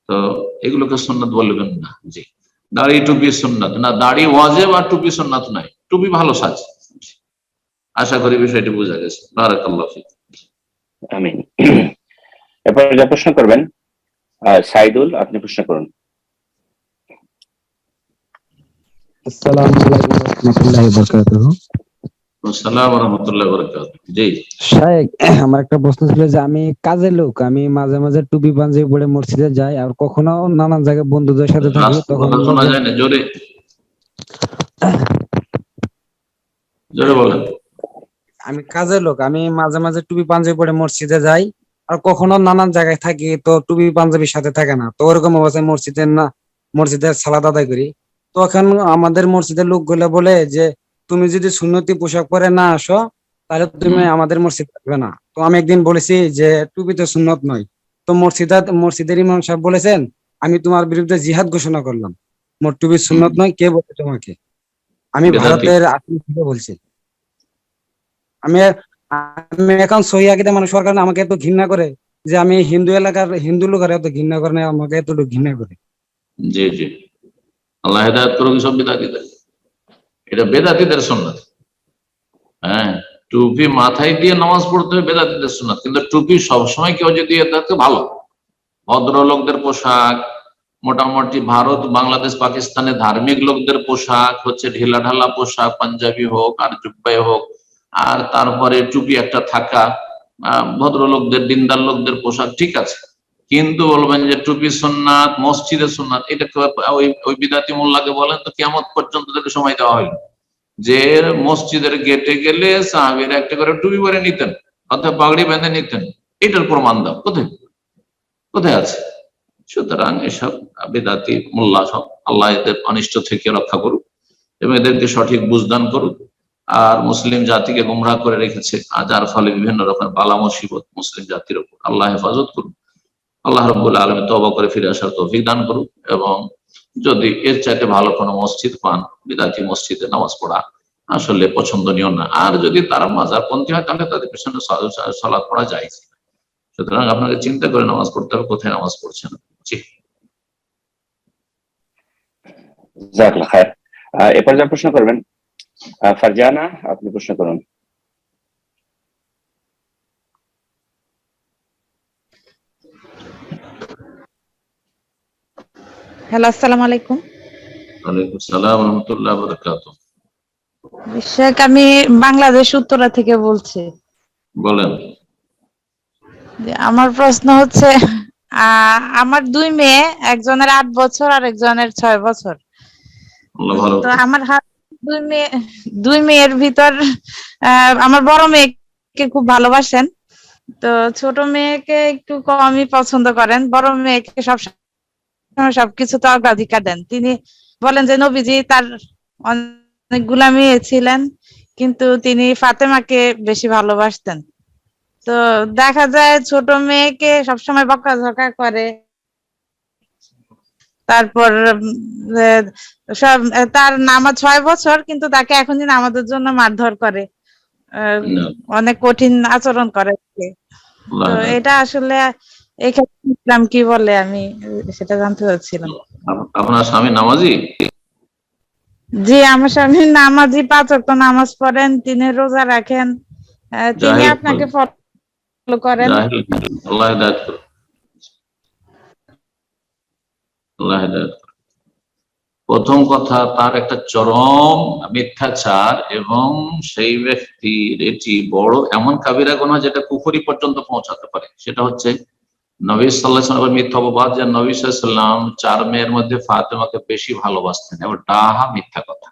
তো এগুলোকে সুন্নাত বলবেন না। জি, দাড়ি টুপি সুন্নাত না, দাড়ি ওয়াজিব আর টুপি সুন্নাত নয়, টুপি ভালো সাজ। আশা করি বিষয়টি বোঝা গেছে। বারাকাল্লাহু ফিক। আমিন। এরপর যা প্রশ্ন করবেন সাইদুল, আপনি প্রশ্ন করুন। আসসালামু আলাইকুম ওয়া রাহমাতুল্লাহি ওয়া বারাকাতুহু। আসসালামু ওয়া রাহমাতুল্লাহি ওয়া বারাকাতুহু। জি শায়েখ, আমার একটা প্রশ্ন ছিল যে আমি কাজের লোক, আমি মাঝে মাঝে টুপি পাঞ্জাবি পরে মসজিদে যাই, আর কখনো নানান জায়গায় বন্ধুদের সাথে থাকি, তখন শোনা যায় না, জোরে জোরে বলেন। আমি কাজের লোক, আমি মাঝে মাঝে টুপি পাঞ্জাবি পরে মসজিদে যাই, আর কখনো নানান জায়গায় থাকি, তো টুপি পাঞ্জাবির সাথে থাকে না, তো ওরকম অবস্থায় মসজিদের সালাত আদায় করি। তো এখন আমাদের মসজিদের লোকগুলো বলে যে তুমি যদি সুন্নতি পোশাক পরে না আসো তাহলে তুমি আমাদের মসজিদ থাকবে না। তো আমি একদিন বলেছি যে টুপি তো সুন্নত নয়, তো মসজিদের ইমাম সাহেব বলেছেন আমি তোমার বিরুদ্ধে জিহাদ ঘোষণা করলাম, মোর টুপি সুন্নত নয়, কে বলে তোমাকে? আমি ভারতের আসাম থেকে বলছি। আমি এখন সহি আকীদা মানুষ হওয়ার কারণে আমাকে এত ঘৃণা করে, যে আমি হিন্দু এলাকার হিন্দু লোকের এত ঘৃণা করে না, আমাকে এতটুকু ঘৃণা করে। জি জি, আল্লাহ হেদায়েত করুক সব বিদআতীদের, এটা বেদাতীদের সুন্নাত। হ্যাঁ, টুপি মাথায় দিয়ে নামাজ পড়তে হবে বেদাতীদের সুন্নাত, কিন্তু টুপি সবসময় কেউ যদি থাকে ভালো। ভদ্রলোকদের পোশাক মোটামুটি ভারত বাংলাদেশ পাকিস্তানে ধার্মিক লোকদের পোশাক হচ্ছে ঢিলা ঢালা পোশাক, পাঞ্জাবি হোক আর জুব্বাই হোক, আর তারপরে টুপি একটা থাকা ভদ্রলোকদের দিনদার লোকদের পোশাক ঠিক আছে। কিন্তু বলবেন যে টুপি সুন্নাত, মসজিদের সুন্নাত, এটা ওই বিদাতি মোল্লাকে বলেন তো কিয়ামত পর্যন্ত তাকে সময় দেওয়া হয়নি। যে মসজিদের গেটে গেলে সাহাবীরা একটা করে টুপি পরে নিতেন অথবা পাগড়ি বেঁধে নিতেন, এটার প্রমাণ দাও, কোথায় কোথায় আছে? সুতরাং এসব বিদাতি মোল্লা সব, আল্লাহ এদের অনিষ্ট থেকে রক্ষা করুক এবং এদেরকে সঠিক বুঝদান করুক। আর মুসলিম জাতিকে গুমরাহ করে রেখেছে, যার ফলে বিভিন্ন রকম বালা মুসিবত মুসলিম জাতির উপর, আল্লাহ হেফাজত করুক। আল্লাহ রাব্বুল আলামিন তওবা করে ফিরে আসার তৌফিক দান করুক। এবং যদি এর চাইতে ভালো কোনো মসজিদ পান, বিদাতি মসজিদে নামাজ পড়া আসলে পছন্দনীয় না। আর যদি তারা মাজারপন্থী হয় তাহলে তাদের পেছনে সালাত পড়া যায়। সুতরাং আপনাকে চিন্তা করে নামাজ পড়তে হবে কোথায় নামাজ পড়ছেন। জি, জাযাকাল্লাহ খায়ের। এরপর যা প্রশ্ন করবেন ফারজানা, আপনি প্রশ্ন করুন। হ্যালো, আসসালামু আলাইকুম। ওয়ালাইকুম আসসালাম ওয়া রাহমাতুল্লাহি ওয়া বারাকাতুহু। শেখ, আমি বাংলাদেশ উত্তরা থেকে বলছি। বলেন। আমার প্রশ্ন হচ্ছে, আমার 2 মেয়ে, একজনের 8 বছর আর একজনের 6 বছর। তো আমার দুই মেয়ের ভিতর আমার বড় মেয়েকে খুব ভালোবাসেন, তো ছোট মেয়েকে একটু কমই পছন্দ করেন। বড় মেয়েকে সবকিছু তো অগ্রাধিকার দেন। তিনি বলেন যে নবীজি তার অনেকগুলা মেয়ে ছিলেন, কিন্তু তিনি ফাতেমাকে বেশি ভালোবাসতেন। তো দেখা যায় ছোট মেয়েকে সবসময় বকাঝকা করে, তারপর সব তার নামাজ 6 বছর, কিন্তু তাকে এখন আমাদের জন্য মারধর করে, অনেক কঠিন আচরণ করে। তো এটা আসলে এক্ষেত্রে ইসলাম কি বলে, আমি সেটা জানতে চাচ্ছিলাম। আপনার স্বামী নামাজি? জি, আমার স্বামী নামাজি, 5 ওয়াক্ত নামাজ পড়েন, তিনি রোজা রাখেন, তিনি আপনাকে ফলো করেন। আল্লাহ হেদায়েত করুন, আল্লাহ হেদায়েত করুন। প্রথম কথা, তার একটা চরম মিথ্যাচার এবং সেই ব্যক্তির এটি বড় এমন কাবিরা গুনাহ যেটা কুফরি পর্যন্ত পৌঁছাতে পারে। সেটা হচ্ছে নবী সাল্লাল্লাহু আলাইহি ওয়াসাল্লামের মিথ্যা অপবাদ যে নবী সাল্লাল্লাহু আলাইহি ওয়াসাল্লাম 4 মেয়ের মধ্যে ফাতেমাকে বেশি ভালোবাসতেন, এবং ডাহা মিথ্যা কথা,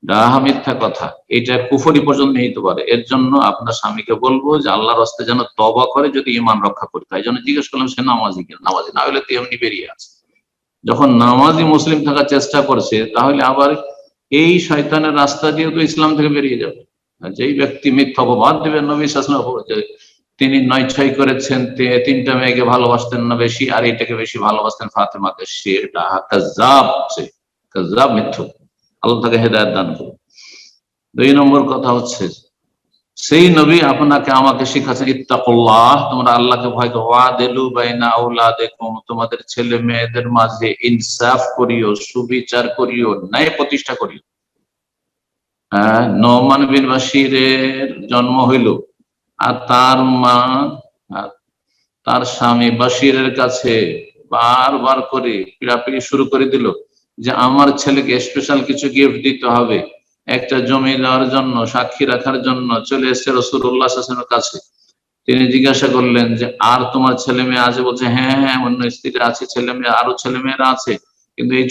ডাহা মিথ্যা কথা, এটা কুফরি পর্যন্ত নিতে পারে। এর জন্য আপনার স্বামীকে বলবো যে আল্লাহর রাস্তে যেন তওবা করে, যদি ঈমান রক্ষা করতে হয়। এই জন্য জিজ্ঞেস করলাম সে নামাজি কিনা। নামাজি না হলে তো এমনি বেরিয়ে আছে। যখন নামাজি মুসলিম থাকার চেষ্টা করছে, তাহলে আবার এই শয়তানের রাস্তা দিয়ে তো ইসলাম থেকে বেরিয়ে যাবে। যেই ব্যক্তি মিথ্যা অপবাদ দেবে নবী সাল্লাল্লাহু আলাইহি ওয়াসাল্লাম তিনি 9-6 করেছেন, 3টা মেয়েকে ভালোবাসতেন না বেশি, আর এটাকে বেশি ভালোবাসতেন ফাতেমাকে, সে কাযযাব, সে কাযযাব, মিথ্যুক। আল্লাহ তাকে হেদায়েত দান করুন। 2 নম্বর কথা হচ্ছে, সেই নবী আপনাকে আমাকে শিখাচ্ছেন ইত্তাকুল্লাহ, তোমরা আল্লাহকে ভয় করো। ওয়াদিলু বাইনা আওলাদিকুম, তোমাদের ছেলে মেয়েদের মাঝে ইনসাফ করিও, সুবিচার করিও, ন্যায় প্রতিষ্ঠা করিও। নোমান বিন বাশিরের জন্ম হইল, আর তার মা তার স্বামী বাশিরের কাছে বারবার করে পিড়াপিড়ি শুরু করে দিল যে আমার ছেলেকে স্পেশাল কিছু গিফট দিতে হবে। একটা জমি দেওয়ার জন্য, সাক্ষী রাখার জন্য চলে এসেছে রাসূলুল্লাহ সাল্লাল্লাহু আলাইহি ওয়াসাল্লামের কাছে। তিনি জিজ্ঞাসা করলেন যে আর তোমার ছেলে মেয়ে আছে? বলছে হ্যাঁ হ্যাঁ, অন্য স্ত্রী আছে, ছেলে মেয়ে, আরো ছেলে মেয়েরা আছে, কিন্তু এই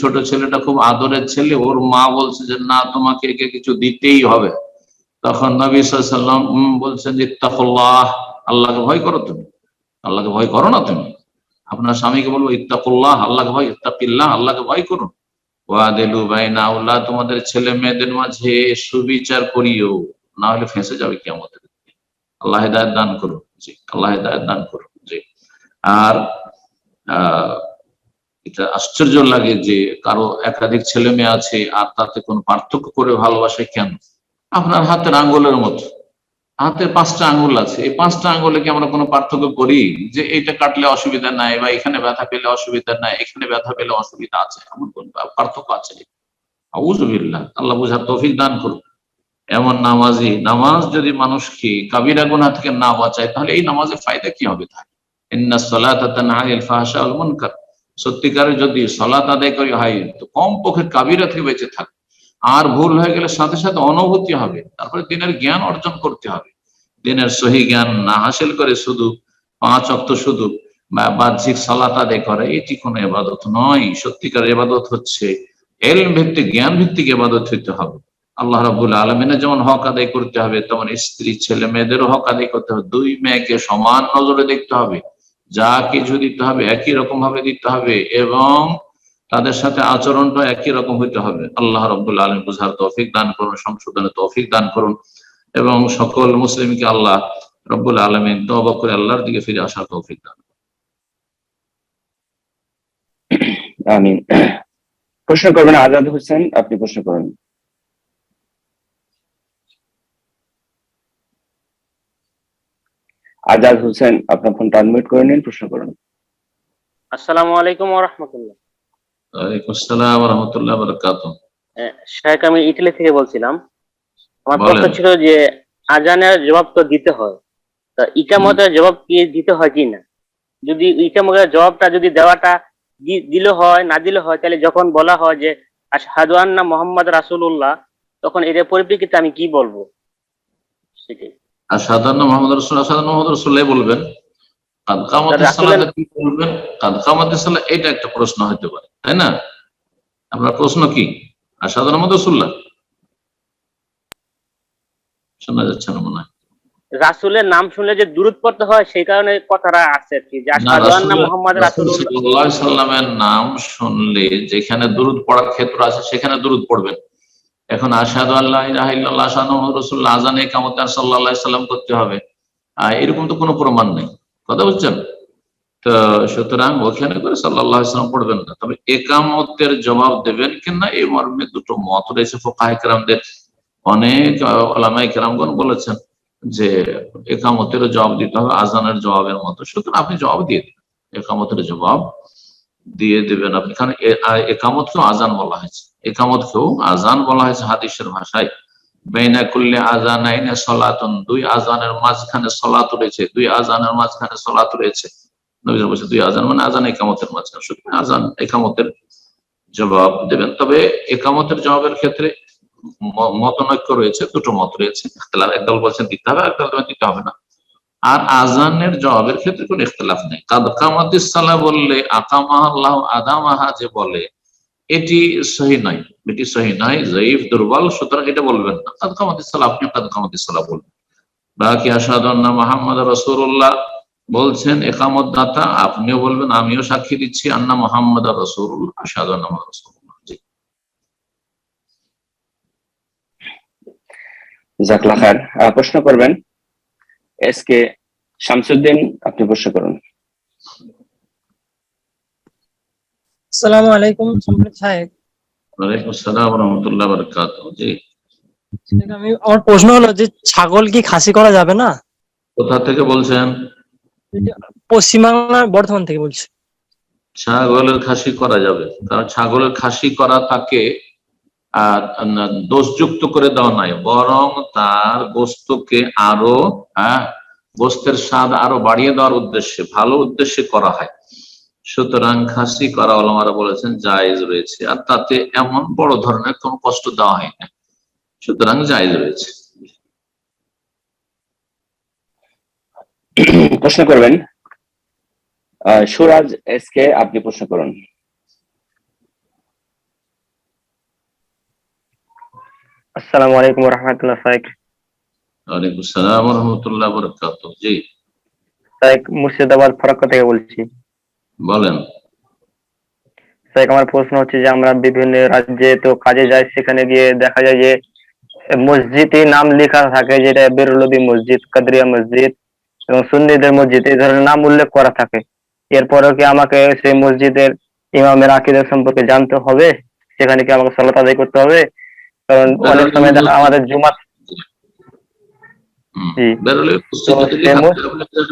ছোট ছেলেটা খুব আদরের ছেলে। ওর মা বলছে যে না, তোমাকে একে কিছু দিতেই হবে। তখন নবী সাল্লাল্লাহু আলাইহি ওয়াসাল্লাম বলছেন যে ইত্তাকুল্লাহ, আল্লাহকে ভয় করো। তুমি আল্লাহকে ভয় করো না? তুমি আপনার স্বামীকে বলবো ইত্তাকুল্লাহ, আল্লাহকে ভয়, ইত্তাকিল্লাহ, আল্লাহকে ভয় করুন। ওয়াদিলু বাইনা আওলাদ, তোমাদের ছেলে মেয়েদের মাঝে সুবিচার করিও, না হলে ফেঁসে যাবে কিয়ামতের দিনে। আল্লাহ হেদায়েত দান করুন। জি, আল্লাহ হেদায়েত দান করুন। জি, আর এটা আশ্চর্য লাগে যে কারো একাধিক ছেলে মেয়ে আছে আর তাতে কোনো পার্থক্য করে ভালোবাসে কেন? আপনার হাতের আঙ্গুলের মতো, হাতের 5টা আঙ্গুল আছে, এই 5টা আঙ্গুলে কি আমরা কোনো পার্থক্য করি যে এইটা কাটলে অসুবিধা নাই, বা এখানে ব্যথা পেলে অসুবিধা নাই, এখানে ব্যথা পেলে অসুবিধা আছে? এমন কোন পার্থক্য আছে? আউযু বিল্লাহ, আল্লাহ বুঝার তৌফিক দান করুন। এমন নামাজি নামাজ যদি মানুষকে কাবিরা গুনাহ থেকে না বাঁচায়, তাহলে এই নামাজের ফায়দা কি হবে? তাহলে ইন্নাস সালাতা তানহা আনিল ফাহশা ওয়াল মুনকার, সত্যিকারে যদি সালাত আদায় করি হয় তো কম পক্ষে কাবিরা থেকে বেঁচে থাকে। আর ভুল হয়ে গেলে সাথে সাথে অনুভূতি হবে, তারপরে দিনের জ্ঞান অর্জন করতে হবে। দিনের সহি জ্ঞান না হাসিল করে শুধু 5 ওয়াক্ত শুধু বাহ্যিক সালাত আদায় করে, এটি কোনো ইবাদত নয়। সত্যিকার ইবাদত হচ্ছে ইলম ভিত্তিক, জ্ঞান ভিত্তিক ইবাদত হইতে হবে। আল্লাহ রাব্বুল আলামিনের যেমন হক আদায় করতে হবে, তেমন স্ত্রী ছেলে মেয়েদেরও হক আদায় করতে হবে। দুই মেয়েকে সমান নজরে দেখতে হবে, যা কিছু দিতে হবে একই রকম ভাবে দিতে হবে, এবং তাদের সাথে আচরণটা একই রকম হইতে হবে। আল্লাহ রাব্বুল আলামিন বুঝার তৌফিক দান করুন, সংশোধনের তৌফিক দান করুন, এবং সকল মুসলিমকে আল্লাহ রাব্বুল আলামিন তওবা করে আল্লাহর দিকে ফিরে আসার তৌফিক দান করুন। আমিন। প্রশ্ন করবেন আজাদ হোসেন, আপনি প্রশ্ন করুন। আজাদ হোসেন, আপনার ফোনটা আনমিউট করে নিন, প্রশ্ন করুন। আসসালামু আলাইকুম ওয়া রাহমাতুল্লাহ। ওয়ালাইকুম আসসালাম ওয়া রাহমাতুল্লাহি ওয়া বারাকাতুহু। শেখ, আমি ইটালি থেকে বলছিলাম। আমার বলেন। প্রশ্ন ছিল যে আজানের জবাব তো দিতে হয়, তা ইকামতের জবাব কি দিতে হয় কি না? যদি ইকামতের জবাবটা যদি দেওয়াটা দিলে হয় না দিলে হয়, তাহলে যখন বলা হয় যে আশহাদু আন্না মুহাম্মদ রাসূলুল্লাহ, তখন এর পরিপ্রেক্ষিতে আমি কি বলবো সেটাই। আশহাদু আন্না মুহাম্মাদুর রাসূলুল্লাহ, আশহাদু আন্না মুহাম্মাদুর রাসূলুল্লাহ বলবেন। কাদ কামাতিস সালাত কি বলবেন? কাদ কামাতিস সালাত, এটা একটা প্রশ্ন হতে পারে, তাই না? আপনার প্রশ্ন কি? আশহাদু আন্না মুহাম্মাদুর রাসূলুল্লাহ শোনা যাচ্ছে না মনে হয়। রাসূলের নাম শুনলে যে দুরূদ পড়তে হয়, সেই কারণে কথাটা আসছে আর কি, যে আশহাদু আন্না মুহাম্মদ রাসূলুল্লাহ সাল্লাল্লাহু আলাইহি সাল্লামের নাম শুনলে যেখানে দুরূদ পড়ার ক্ষেত্র আছে সেখানে দুরূদ পড়বেন। এখন আশহাদু আল্লা ইলাহা ইল্লাল্লাহ আশহাদু মুহাম্মাদুর রাসূলুল্লাহ আযানে ইকামত আর সাল্লাল্লাহু আলাইহি সাল্লাম করতে হবে, এরকম তো কোনো প্রমাণ নেই। কথা বুঝছেন তো? সুতরাং ওখানে করে সাল্লাল্লাহু আলাইহি সাল্লাম পড়বেন না। তবে ইকামতের জবাব দেবেন কিনা এই মর্মে দুটো মত রয়েছে ফুকাহায়ে কেরামদের। অনেক উলামায়ে কেরামগণ বলেছেন যে ইকামতের জবাব দিতে হবে আজানের জবাবের মতো। সুতরাং আপনি জবাব দিয়ে দেবেন, ইকামতের জবাব দিয়ে দেবেন আপনি। কারণ ইকামতকেও আজান বলা হয়েছে, ইকামতকেও আজান বলা হয়েছে হাদিসের ভাষায়। বাইনা কুল্লি আযানাইনি সালাতুন, দুই আজানের মাঝখানে সালাত রয়েছে, দুই আজানের মাঝখানে সালাত রয়েছে। নবী বলেছেন দুই আজান মানে আজান ইকামতের মাঝখানে, সুতরাং আজান ইকামতের জবাব দেবেন। তবে ইকামতের জবাবের ক্ষেত্রে মতনৈক্য রয়েছে, দুটো মত রয়েছে। একদল বলছেন দিতে হবে, একদল দিতে হবে না। আর আজানের জবাবের ক্ষেত্রে কোনো ইখতিলাফ নেই। কাদ কামাতিস সালাহ বললে আকামাহা আল্লাহ আদামাহা যে বলে, এটি সহি নয়, এটি সহি নয়, যায়ীফ, দুর্বল। সুতরাং এটা বলবেন না। কাদ কামাতিস সালাহ, আপনি কাদ কামাতিস সালাহ বলবেন। বাকি আশহাদু আন্না মুহাম্মাদুর রাসূলুল্লাহ বলছেন ইকামত দাতা, আপনিও বলবেন আমিও সাক্ষী দিচ্ছি আন্না মুহাম্মাদুর রাসূলুল্লাহ, আশহাদু আন্না মুহাম্মাদুর রাসূলুল্লাহ। জাযাকাল্লাহ খায়ের। প্রশ্ন করবেন এসকে শামসুদ্দিন, আপনি প্রশ্ন করুন। আসসালামু আলাইকুম সম্মানিত সাহেব। ওয়ালাইকুম আসসালাম ওয়া রাহমাতুল্লাহি ওয়া বারাকাতুহু। জি, আমার প্রশ্ন হলো যে ছাগল কি খাসি করা যাবে না? কোথা থেকে বলছেন? পশ্চিমবাংলার বর্ধমান থেকে বলছি। ছাগলের খাসি করা যাবে, কারণ ছাগলের খাসি করা তাকে দোষযুক্ত করে দেওয়া নয়, বরং তার গোস্তকে আরো গোস্তের স্বাদ আরো বাড়িয়ে দেওয়ার উদ্দেশ্যে, ভালো উদ্দেশ্যে করা হয়। সুতরাং খাসি করা ওলামারা বলেছেন জায়েজ রয়েছে, আর তাতে এমন বড় ধরনের কোন কষ্ট দেওয়া হয় না, সুতরাং জায়েজ রয়েছে। প্রশ্ন করবেন সুরাজ এসকে, আপনি প্রশ্ন করুন। আসসালামু আলাইকুম ওয়া রাহমাতুল্লাহ। স্যার, ওয়ালাইকুম আসসালাম ওয়া রাহমাতুল্লাহি ওয়া বারাকাতুহু। জি স্যার, মুর্শিদাবাদ ফরাক্কা থেকে বলছি। বলেন। স্যার, আমার প্রশ্ন হচ্ছে যে আমরা বিভিন্ন রাজ্যে তো কাজে যাই, সেখানে গিয়ে দেখা যায় যে মসজিদে নাম লেখা থাকে, যেটা বেরুলবি মসজিদ, কাদরিয়া মসজিদ এবং সুন্নিদের মসজিদ, এই ধরনের নাম উল্লেখ করা থাকে। এরপরেও কি আমাকে সেই মসজিদের ইমামের আকীদা সম্পর্কে জানতে হবে? সেখানে কি আমাকে সালাত আদায় করতে হবে? কারণ অনেক সময় দেখা আমাদের জুমাত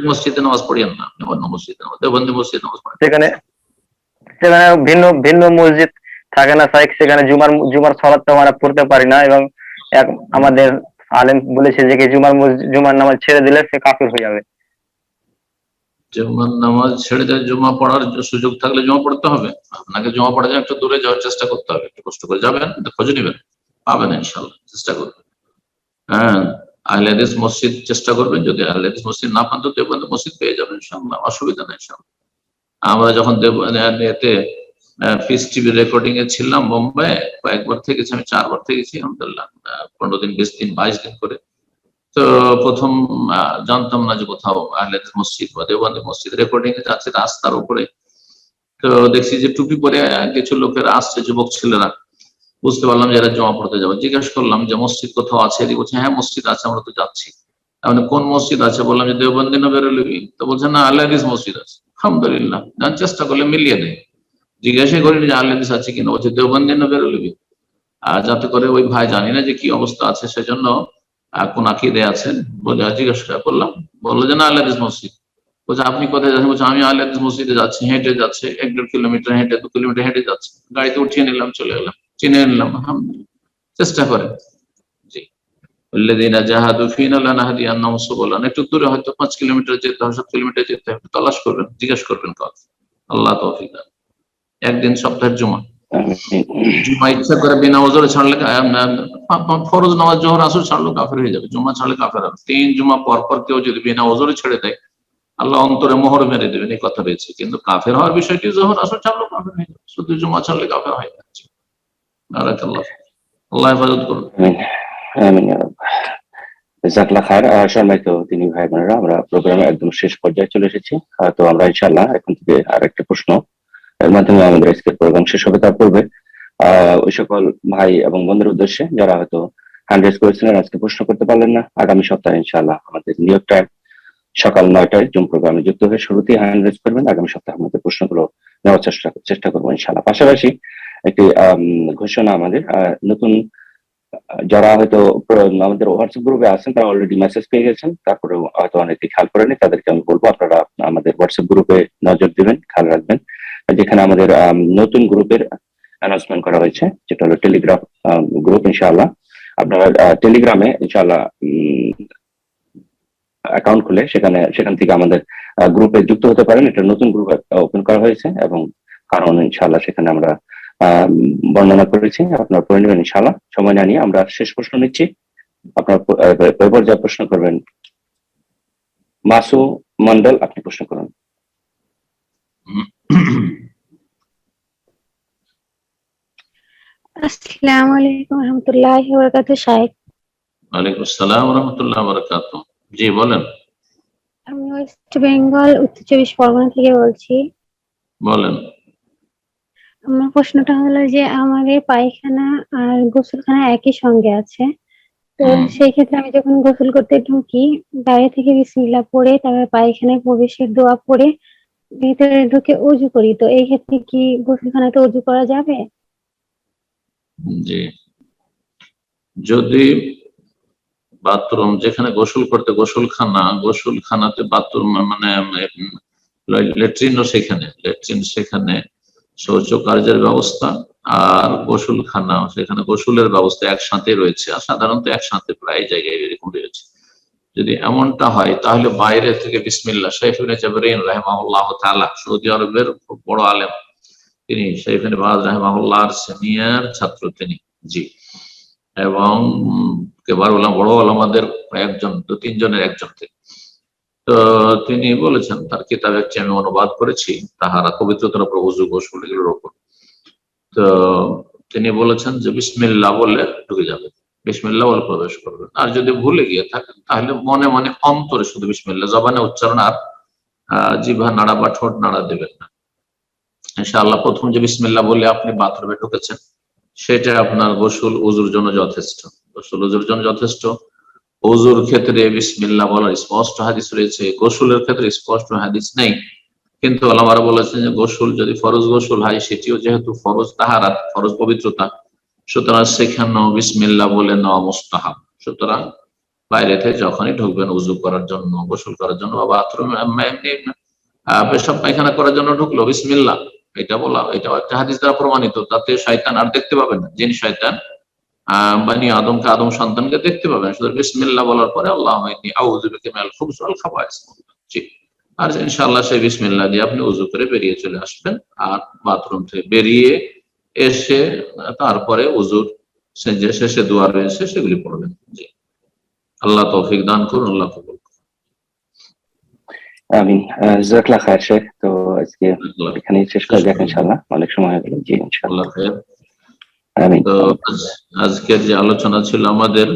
মসজিদে নামাজ পড়েন না, দেওবন্দি মসজিদে নামাজ পড়েন। সেখানে ভিন্ন ভিন্ন মসজিদ থাকে না সাইক, সেখানে জুমার সালাতটা আমরা পড়তে পারি না, এবং আমাদের আলেম বলেছে যে জুমার নামাজ ছেড়ে দিলে সে কাফির হয়ে যাবে। জুমার নামাজ ছেড়ে দিয়ে জুমা পড়ার সুযোগ থাকলে জমা পড়তে হবে। আপনাকে জমা পড়া যায় একটু দূরে যাওয়ার চেষ্টা করতে হবে, একটু কষ্ট করে যাবেন, খোঁজ নেবেন, পাবেন ইনশাল্লাহ, চেষ্টা করবেন। হ্যাঁ, আহলে হাদিস মসজিদ চেষ্টা করবেন, যদি আহলে হাদিস মসজিদ না পান তো দেওবন্দি মসজিদ পেয়ে যাবেন ইনশাল্লাহ, অসুবিধা নেই ইনশাল্লাহ। আমরা যখন এতে ফিস টিভি রেকর্ডিং এ ছিলাম বোম্বে, কয়েকবার থেকেছি, আমি 4 বার থেকেছি আলহামদুলিল্লাহ, 15 দিন 20 দিন 22 দিন করে। তো প্রথম জানতাম না যে কোথাও আহলে হাদিস মসজিদ বা দেওবন্দি মসজিদ রেকর্ডিং এ যাচ্ছে রাস্তার উপরে। তো দেখছি যে টুপি পরে কিছু লোকেরা আসছে, যুবক ছেলেরা, বুঝতে পারলাম যে এরা জমা পড়তে যাবে। জিজ্ঞাসা করলাম যে মসজিদ কোথাও আছে? এদিকে বলছে হ্যাঁ মসজিদ আছে, আমরা তো যাচ্ছি। মানে কোন মসজিদ আছে? বললাম যে দেওবন্দি না বেরোলবি? তো বলছে না আহলে হাদিস মসজিদ আছে। আলহামদুলিল্লাহ, চেষ্টা করলে মিলিয়ে দেয়। জিজ্ঞাসা করিনি যে আহলে হাদিস আছে কিনা, বলছে দেওবন্দি না বেরোলবি। আর যাতে করে ওই ভাই জানি না যে কি অবস্থা আছে, সেজন্য কোন আকিদে আছেন বলে জিজ্ঞাসা করলাম, বললো যে না আহলে হাদিস মসজিদ। বলছে আপনি কোথায় যাচ্ছেন? বলছে আমি আহলে হাদিস মসজিদে যাচ্ছি, হেঁটে যাচ্ছে, 1-1.5 কিলোমিটার হেঁটে, 2 কিলোমিটার হেঁটে যাচ্ছে। গাড়িতে উঠিয়ে নিলাম, চলে গেলাম, চিনে নিলাম। আলহামদুলিল্লাহ, চেষ্টা করেন। জি, আল্লাযীনা জাহাদু ফীনা লানাহদিয়ান্নাহুম সুবুলানা। একটু দূরে হয়তো 5 কিলোমিটার যেতে হবে, 7 কিলোমিটার যেতে হবে, তলাশ করবেন, জিজ্ঞাসা করবেন কাউকে। আল্লাহ তৌফিক দান। একদিন সপ্তাহের জুমা ইচ্ছা করে বিনা ওজরে ছাড়লে, ফরজ নামাজ জোহর আসর ছাড়লো কাফের হয়ে যাবে, জুমা ছাড়লে কাফের হবে। 3 জুমা পর পর কেউ যদি বিনা ওজরে ছেড়ে দেয়, আল্লাহ অন্তরে মোহর মেরে দেবেন, এই কথা রয়েছে। কিন্তু কাফের হওয়ার বিষয়টি জোহর আসর ছাড়লো কাফের হয়ে যাবে, শুধু জুমা ছাড়লে কাফের হয়ে যাচ্ছে। বারাকাল্লাহ, আল্লাহ হেফাজত করুন। আমিন ইয়া রাব্ব। জাযাকাল্লাহ খায়ের। সম্মানিত তিনি ভাই বোনেরা, আমরা প্রোগ্রামে একদম শেষ পর্যায়ে চলে এসেছি। তো আমরা ইনশাআল্লাহ এখন থেকে আরেকটা প্রশ্ন এর মাধ্যমে আমাদের আজকের প্রোগ্রাম শেষ হবে। তার পূর্বে ওই সকল ভাই এবং বন্ধুদের উদ্দেশ্যে যারা হয়তো হ্যান্ড রেজ করেছিলেন, আজকে প্রশ্ন করতে পারলেন না, আগামী সপ্তাহে ইনশাআল্লাহ আমাদের নিউ টাইম সকাল 9টায় জুম প্রোগ্রামে যুক্ত হয়ে শুরুতেই হ্যান্ড রেজ করবেন। আগামী সপ্তাহে আমাদের প্রশ্নগুলো নেওয়ার চেষ্টা করবো ইনশাআল্লাহ। পাশাপাশি একটি ঘোষণা, আমাদের নতুন যারা হয়তো আমাদের হোয়াটসঅ্যাপ গ্রুপে আছেন তারা অলরেডি মেসেজ পেয়ে গেছেন, তারপরে হয়তো অনেকে খেয়াল করেনি, তাদেরকে আমি বলবো আপনারা আমাদের হোয়াটসঅ্যাপ গ্রুপে নজর দিবেন, খেয়াল রাখবেন, যেখানে আমাদের নতুন গ্রুপের অ্যানাউন্সমেন্ট করা হয়েছে, যেটা হলো টেলিগ্রাম গ্রুপ। ইনশাআল্লাহ আপনারা টেলিগ্রামে ইনশাআল্লাহ অ্যাকাউন্ট খুলে সেখান থেকে আমাদের গ্রুপে যুক্ত হতে পারেন। এটা নতুন গ্রুপ ওপেন করা হয়েছে এবং কারণ ইনশাআল্লাহ সেখানে আমরা বর্ণনা করেছি, আপনারা পড়ে নেবেন ইনশাআল্লাহ। সময় না নিয়ে আমরা শেষ প্রশ্ন নিচ্ছি। আপনার পেপার যা প্রশ্ন করবেন, মাসু মন্ডল, আপনি প্রশ্ন করুন। আসসালামু আলাইকুম ওয়া রাহমাতুল্লাহি ওয়া বারাকাতুহু। শাহেদ। ওয়ালাইকুম আসসালাম ওয়া রাহমাতুল্লাহি ওয়া বারাকাতুহু। জি বলেন। আমি ওয়েস্ট বেঙ্গল উত্তর 24 পরগনা থেকে বলছি। বলেন। আমার প্রশ্নটা হলো যে আমাদের পায়খানা আর গোসলখানা একই সঙ্গে আছে, তো সেই ক্ষেত্রে আমি যখন গোসল করতে ঢুকি, বাইরে থেকে বিসমিল্লাহ পড়ে তারপর পায়খানায় প্রবেশের দোয়া পড়ে ভিতরে ঢুকে ওযু করি, তো এই ক্ষেত্রে কি গোসলখানাতে ওযু করা যাবে? জি, যদি বাথরুম যেখানে গোসল করতে, গোসলখানাতে বাথরুম মানে ল্যাট্রিনও সেখানে শৌচকার্যের ব্যবস্থা আর গোসলখানা সেখানে গোসলের ব্যবস্থা একসাথে রয়েছে, আর সাধারণত একসাথে প্রায় জায়গায় এরকম রয়েছে। যদি এমনটা হয় তাহলে বাইরে থেকে বিসমিল্লাহ, শাইখ ইবনে জাবরিন রাহিমাহুল্লাহ তাআলা, সৌদি আরবের খুব বড় আলেম তিনি, শাইখ ইবনে বাজ রাহিমাহুল্লাহর সিনিয়র ছাত্র তিনি। জি, এবং কেবল বড় ওলামাদের একজন, 2-3 জনের একজন থেকে। তো তিনি বলেছেন, তার কিতাব একটি আমি অনুবাদ করেছি, তাহারা পবিত্রতার উপর, ওযু, গোসল এগুলোর উপর। তো তিনি বলেছেন যে বিসমিল্লাহ বলে ঢুকে যাবে, বিসমিল্লাহ বলে প্রবেশ করবেন। আর যদি ভুলে গিয়ে থাকেন তাহলে মনে মনে অন্তরে শুধু বিসমিল্লাহ, জবানে উচ্চারণ আর জিহ্বা নাড়া বা ঠোঁট নাড়া দেবেন না। ইনশাআল্লাহ প্রথম যে বিসমিল্লাহ বলে আপনি বাথরুমে ঢুকেছেন সেটা আপনার গোসল ওযুর জন্য যথেষ্ট, গোসল ওযুর জন্য যথেষ্ট। ওযুর ক্ষেত্রে বিসমিল্লাহ বলার স্পষ্ট হাদিস রয়েছে, গোসলের ক্ষেত্রে স্পষ্ট হাদিস নেই, কিন্তু ওলামারা বলেছেন যে গোসল যদি ফরজ গোসল হয়, সেটিও যেহেতু ফরজ তাহারাত, ফরজ পবিত্রতা, সুতরাং সেখানেও বিসমিল্লাহ বলে নেওয়া মুস্তাহাব। সুতরাং বাইরে থেকে যখনই ঢুকবেন ওযু করার জন্য, গোসল করার জন্য বা বাথরুম পেশাব পায়খানা করার জন্য ঢুকলো, বিসমিল্লাহ এটা বলা, এটা একটা হাদিস দ্বারা প্রমাণিত। তাতে শয়তান আর দেখতে পাবেন না, জিন শয়তান বানি আদমকে, আদম সন্তানকে দেখতে পাবেন। শুধু বিসমিল্লাহ বলার পরে আল্লাহুম্মা ইন্নী আউযু বিকা মিনাল খুবুসি ওয়াল খাবায়েস। জি, আর ইনশাআল্লাহ সেই বিসমিল্লাহ দিয়ে আপনি ওযু করে বেরিয়ে চলে আসবেন। আর বাথরুম থেকে বেরিয়ে এসে তারপরে ওযুর যে শেষে দোয়া রয়েছে সেগুলি পড়বেন। জি, আল্লাহ তৌফিক দান করুন, আল্লাহ কবুল করুন। আমিন। জাযাকাল্লাহ খায়ের শেখ। তো আজকে এখানেই শেষ করে যাক ইনশাআল্লাহ, অনেক সময় হয়ে গেল। জি ইনশাআল্লাহ। আমিন। তো আজকের যে আলোচনা ছিল আমাদের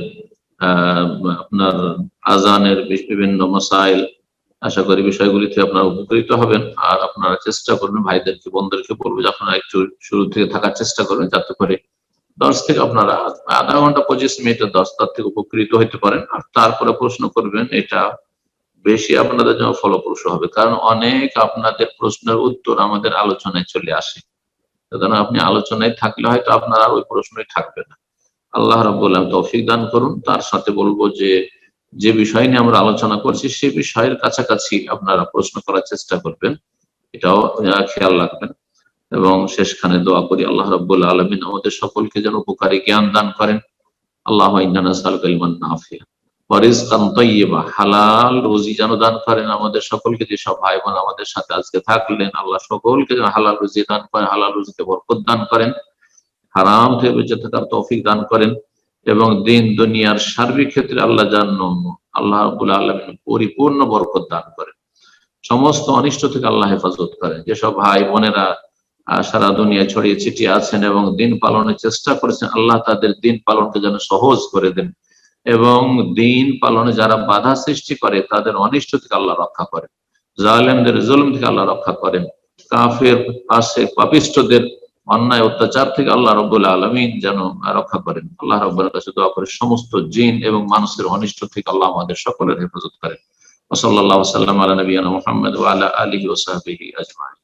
আপনার আজানের বিভিন্ন মাসাইল, আশা করি বিষয়গুলিতে আপনারা উপকৃত হবেন। আর আপনারা চেষ্টা করবেন, ভাইদেরকে বোনদেরকে বলবো যে আপনারা একটু শুরু থেকে থাকার চেষ্টা করবেন, যাতে করে 10 থেকে আপনারা আধা ঘন্টা 25 মিনিটের 10 তার থেকে উপকৃত হইতে পারেন। আর তারপরে প্রশ্ন করবেন, এটা বেশি আপনাদের জন্য ফলপ্রসূ হবে। কারণ অনেক আপনাদের প্রশ্নের উত্তর আমাদের আলোচনায় চলে আসে, সুতরাং আপনি আলোচনায় থাকলে হয়তো আপনার আর ওই প্রশ্নই থাকবে না। আল্লাহ রাব্বুল আলামিন তৌফিক দান করুন। তার সাথে বলবো যে বিষয় নিয়ে আমরা আলোচনা করছি সেই বিষয়ের কাছাকাছি আপনারা প্রশ্ন করার চেষ্টা করবেন, এটাও খেয়াল রাখবেন। এবং শেষখানে দোয়া করি আল্লাহ রাব্বুল আলামিন আমাদের সকলকে যেন উপকারী জ্ঞান দান করেন। আল্লাহুম্মা ইন্না নাসআলুকা ইলমান নাফিআ ওয়া রিজকান তাইয়্যিবা, হালাল রুজি যেন দান করেন আমাদের সকলকে। যে সব ভাই বোন আমাদের সাথে আজকে থাকলেন, আল্লাহ সকলকে যেন হালাল রুজি দান করেন, হালাল রুজিতে বরকত দান করেন, হারাম থেকে বেঁচে থাকার তৌফিক দান করেন। এবং দিন দুনিয়ার সার্বিক ক্ষেত্রে আল্লাহ আল্লাহ রাব্বুল আলামিন পরিপূর্ণ বরকত দান করেন। সমস্ত অনিষ্ট থেকে আল্লাহ হেফাজত করেন। যেসব ভাই বোনেরা সারা দুনিয়ায় ছড়িয়ে ছিটিয়ে আছেন এবং দিন পালনের চেষ্টা করেছেন, আল্লাহ তাদের দিন পালনকে যেন সহজ করে দেন। এবং দিন পালনে যারা বাধা সৃষ্টি করে তাদের অনিষ্ট থেকে আল্লাহ রক্ষা করেন, জালেমদের জুলুম থেকে আল্লাহ রক্ষা করেন, কাফের ফাসিক পাপিষ্ঠদের অন্যায় অত্যাচার থেকে আল্লাহ রাব্বুল আলামিন যেন রক্ষা করেন। আল্লাহ রাব্বুল কাছে দোয়া করে সমস্ত জিন এবং মানুষের অনিষ্ট থেকে আল্লাহ আমাদের সকলের হেফাজত করেন। ওয়া সাল্লাল্লাহু আলা নবিয়িনা মুহাম্মদ ওয়া আলা আলিহি ওয়া সাহবিহি আজমাইন।